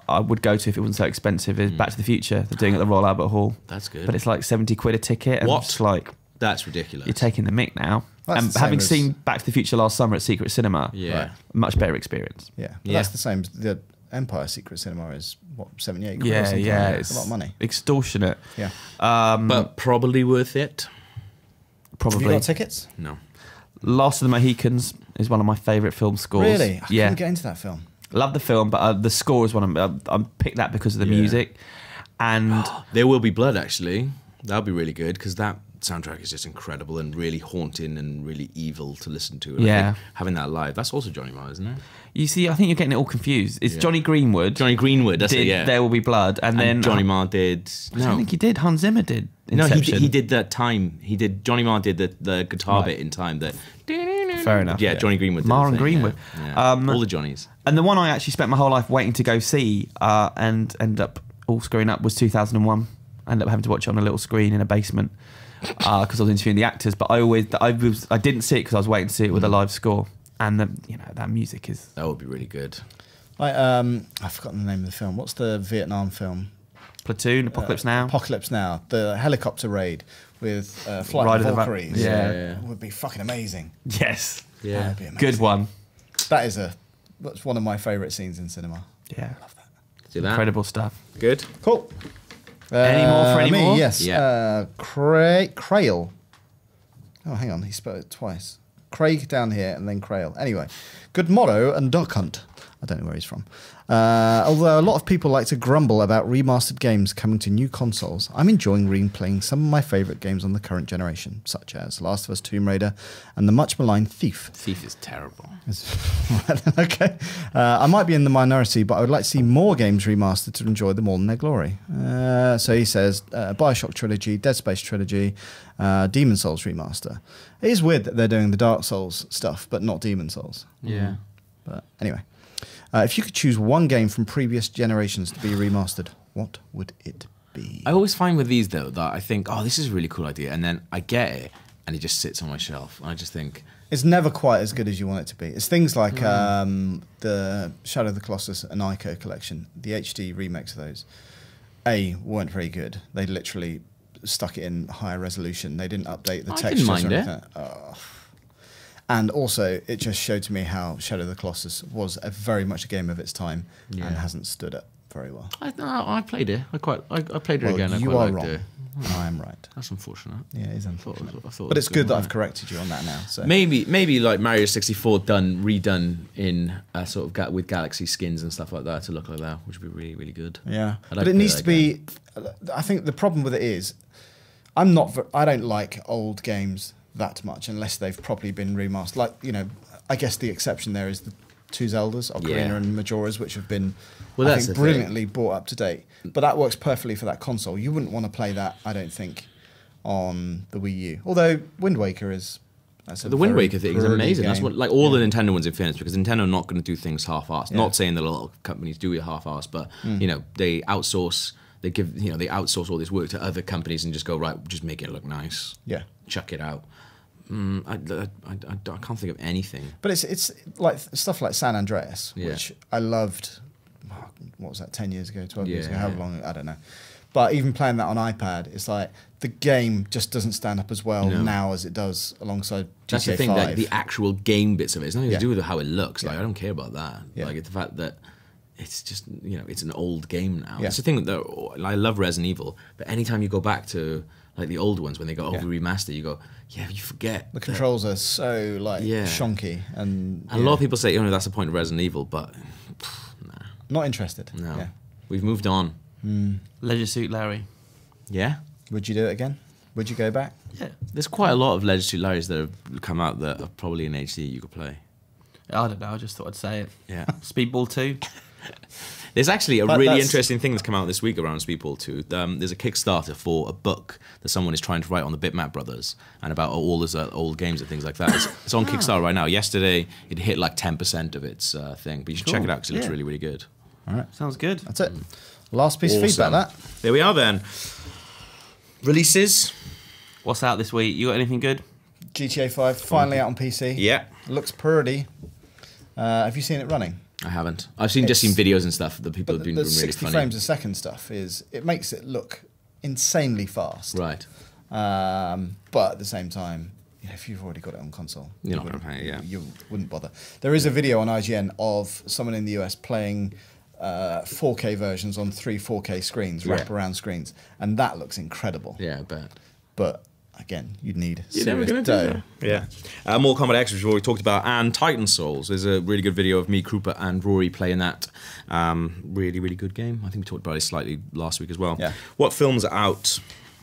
I would go to if it wasn't so expensive. Is Back to the Future. They're doing it at the Royal Albert Hall. That's good. But it's like 70 quid a ticket. And What? It's like That's ridiculous. you're taking the mick now. That's And the same having as- seen Back to the Future last summer at Secret Cinema, Yeah. much better experience. Yeah. But Yeah. that's the same. The Empire Secret Cinema is, what, 78 quid or Yeah, something? yeah, It's a lot of money. Extortionate. Yeah. But probably worth it. Have Probably. you got tickets? No. Last of the Mohicans is one of my favourite film scores. Really? I Yeah. couldn't get into that film. Love the film, but the score is one I picked that because of the music. And There Will Be Blood, actually. That'll be really good because that soundtrack is just incredible and really haunting and really evil to listen to. And I think having that live, that's also Johnny Marr, isn't it? you see, I think you're getting it all confused. It's Johnny Greenwood. Johnny Greenwood, that's did it, yeah. There Will Be Blood. And then Johnny Marr did... I don't think he did. Hans Zimmer did. No, Inception. he did that Time. Johnny Marr did the guitar bit in Time. That Fair enough. Yeah, Johnny Greenwood. Did Marr the and thing, Greenwood. Yeah. All the Johnnies. And the one I actually spent my whole life waiting to go see and ended up all screwing up was 2001. I ended up having to watch it on a little screen in a basement because I was interviewing the actors. But I didn't see it because I was waiting to see it with a live score. And that music is... That would be really good. Like, I've forgotten the name of the film. What's the Vietnam film? Platoon, Apocalypse Now. Apocalypse Now. The helicopter raid with Flight Ride of the of the Valkyries. yeah. Would be fucking amazing. Yes. Yeah. That'd be amazing. Good one. That's one of my favourite scenes in cinema. Yeah. Do that. Incredible stuff. Good. Cool. Any more for any me, more? Yes. Yeah. Crail. Oh, hang on. He spelled it twice. Craig down here and then Crail. Anyway, good motto and duck hunt. I don't know where he's from. Although a lot of people like to grumble about remastered games coming to new consoles, I'm enjoying replaying some of my favourite games on the current generation, such as Last of Us, Tomb Raider, and the much maligned Thief. Thief is terrible. Okay. I might be in the minority, but I would like to see more games remastered to enjoy them all in their glory. So he says Bioshock Trilogy, Dead Space Trilogy, Demon Souls remaster. It is weird that they're doing the Dark Souls stuff, but not Demon Souls. Yeah. But anyway, if you could choose one game from previous generations to be remastered, what would it be? I always find with these, though, that I think, oh, this is a really cool idea. And then I get it, and it just sits on my shelf. And I just think... It's never quite as good as you want it to be. It's things like the Shadow of the Colossus and Ico collection, the HD remakes of those, weren't very good. They literally stuck it in higher resolution. They didn't update the I textures didn't mind or it. anything. Oh. And also, it just showed to me how Shadow of the Colossus was very much a game of its time and hasn't stood up very well. I played it. I played it Well, again. I you quite are liked wrong. it. I am right. That's unfortunate. Yeah, it is I thought unfortunate. it But it's good that one. I've corrected you on that now. So Maybe like Mario 64 redone in sort of with Galaxy skins and stuff like that to look like that, which would be really, really good. yeah, I'd like but to it play needs that to be. I think the problem with it is, I don't like old games that much unless they've properly been remastered. Like, I guess the exception there is two Zeldas, Ocarina and Majora's, which have been, Well, I that's think, the brilliantly brought up to date. But that works perfectly for that console. You wouldn't want to play that, I don't think, on the Wii U. Although Wind Waker is... The Wind Waker thing is amazing. Game. That's what, like, all the Nintendo ones in fairness, because Nintendo are not going to do things half-assed. Not saying that a lot of companies do it half-assed, but you know, they outsource. They outsource all this work to other companies and just go, right, just make it look nice. Yeah. Chuck it out. I can't think of anything. But it's like stuff like San Andreas, which I loved. What was that? 10 years ago, 12 years ago, however long? I don't know. But even playing that on iPad, it's like the game just doesn't stand up as well now as it does alongside GTA 5. That's the thing, like the actual game bits of it. It's nothing to do with how it looks. Like, Yeah. I don't care about that. Yeah. Like, it's the fact that it's just, you know, it's an old game now. Yeah. It's the thing that I love Resident Evil, but anytime you go back to like the old ones when they got over remastered, you go, you forget The controls are so like shonky, and a lot of people say, that's the point of Resident Evil, but nah, not interested. no, Yeah. we've moved on. Leisure Suit Larry. Yeah, Would you do it again? Would you go back? Yeah. there's quite a lot of Leisure Suit Larrys that have come out that are probably in HD you could play. I don't know. I just thought I'd say it. Yeah. Speedball 2. There's actually a But really that's- interesting thing that's come out this week around Speedball 2. There's a Kickstarter for a book that someone is trying to write on the Bitmap Brothers and about all those old games and things like that. It's on Kickstarter right now. Yesterday, it hit like 10% of its thing. But you should check it out because it looks really, really good. All right. Sounds good. That's it. Last piece of feedback, that. There we are then. Releases. What's out this week? You got anything good? GTA 5 finally out on PC. Yeah. Looks pretty. Have you seen it running? I haven't. I've seen videos and stuff that people have been The really 60 funny. frames a second stuff it makes it look insanely fast. Right. But at the same time, if you've already got it on console, You're not gonna pay it, you wouldn't bother. There is a video on IGN of someone in the US playing 4K versions on 3 4K screens, wraparound screens, and that looks incredible. Yeah, I bet. But again, you'd need You're never serious going to do dough. that. Yeah. More Kombat X, which we've already talked about, and Titan Souls. There's a really good video of me, Krupa, and Rory playing that. Really, really good game. I think we talked about it slightly last week as well. Yeah. What films are out?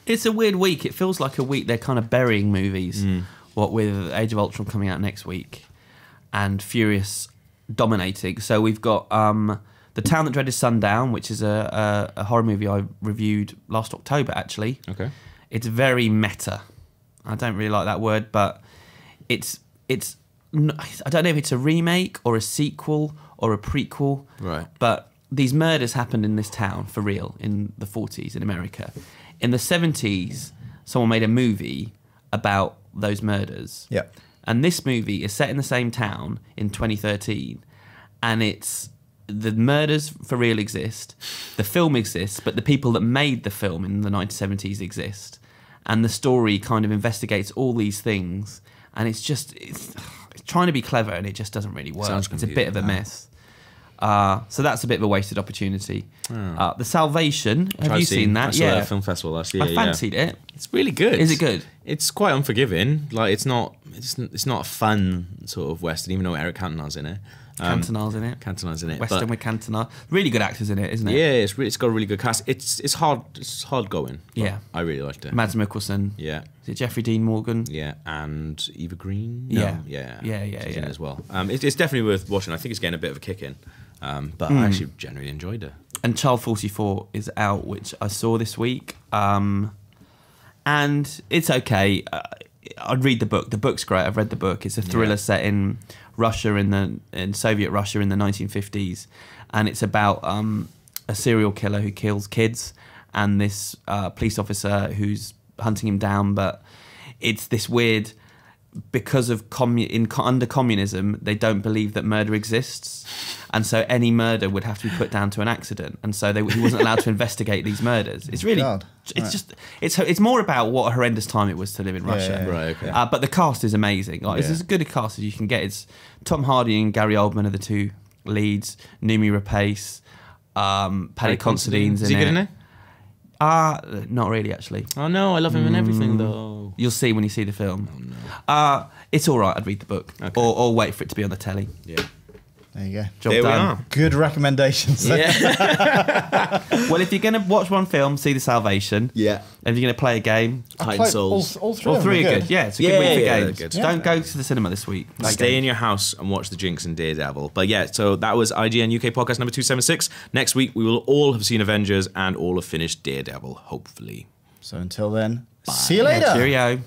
It's a weird week. It feels like a week they're kind of burying movies. What with Age of Ultron coming out next week and Furious dominating. So we've got The Town That Dreaded Sundown, which is a horror movie I reviewed last October, actually. Okay. It's very meta. I don't really like that word, but it's I don't know if it's a remake or a sequel or a prequel. Right. But these murders happened in this town for real in the 40s in America. In the 70s, someone made a movie about those murders. Yeah. And this movie is set in the same town in 2013, and it's the murders for real exist, the film exists, but the people that made the film in the 1970s exist, and the story kind of investigates all these things, and it's trying to be clever, and it just doesn't really work. Sounds It's a bit of a mess. So that's a bit of a wasted opportunity. The Salvation, have you seen that? I saw that at Film Festival last year. I fancied it. It's really good. Is it good? It's quite unforgiving. Like it's not a fun sort of western, even though Eric Cantona's in it. Cantona's in it. Cantona's in it. Western but with Cantona. Really good actors in it, isn't it? yeah, it's got a really good cast. It's hard going. but Yeah. I really liked it. Mads Mikkelsen. Yeah. Is it Jeffrey Dean Morgan? Yeah, and Eva Green. Yeah. yeah, Yeah, she's in yeah. it as well. It's definitely worth watching. I think it's getting a bit of a kick in, but I actually generally enjoyed it. And Child 44 is out, which I saw this week. And it's okay. I'd read the book. The book's great. I've read the book. It's a thriller set in Russia in Soviet Russia in the 1950s, and it's about a serial killer who kills kids and this police officer who's hunting him down. But it's this weird, because of under communism, they don't believe that murder exists, and so any murder would have to be put down to an accident, and so he wasn't allowed to investigate these murders. It's really, God. it's just it's more about what a horrendous time it was to live in Russia. yeah. Right, okay. But the cast is amazing. Like it's as good a cast as you can get. It's Tom Hardy and Gary Oldman are the two leads. Noomi Rapace, Paddy Considine's Is he good in it? Not really, actually. Oh no, I love him in everything though. You'll see when you see the film. It's all right. I'd read the book, Okay. or wait for it to be on the telly. Yeah. There you go. Job There we done. are. Good recommendations. Yeah. Well, if you're going to watch one film, see The Salvation. Yeah. And if you're going to play a game, Titan Quite- Souls. All three, all of them three are are good. Yeah, it's a good week for Yeah, games. good. Don't go to the cinema this week. Play Stay in games. your house and watch the Jinx and Daredevil. But yeah, so that was IGN UK podcast number 276. Next week, we will all have seen Avengers and all have finished Daredevil, hopefully. So until then, see you later. Cheerio.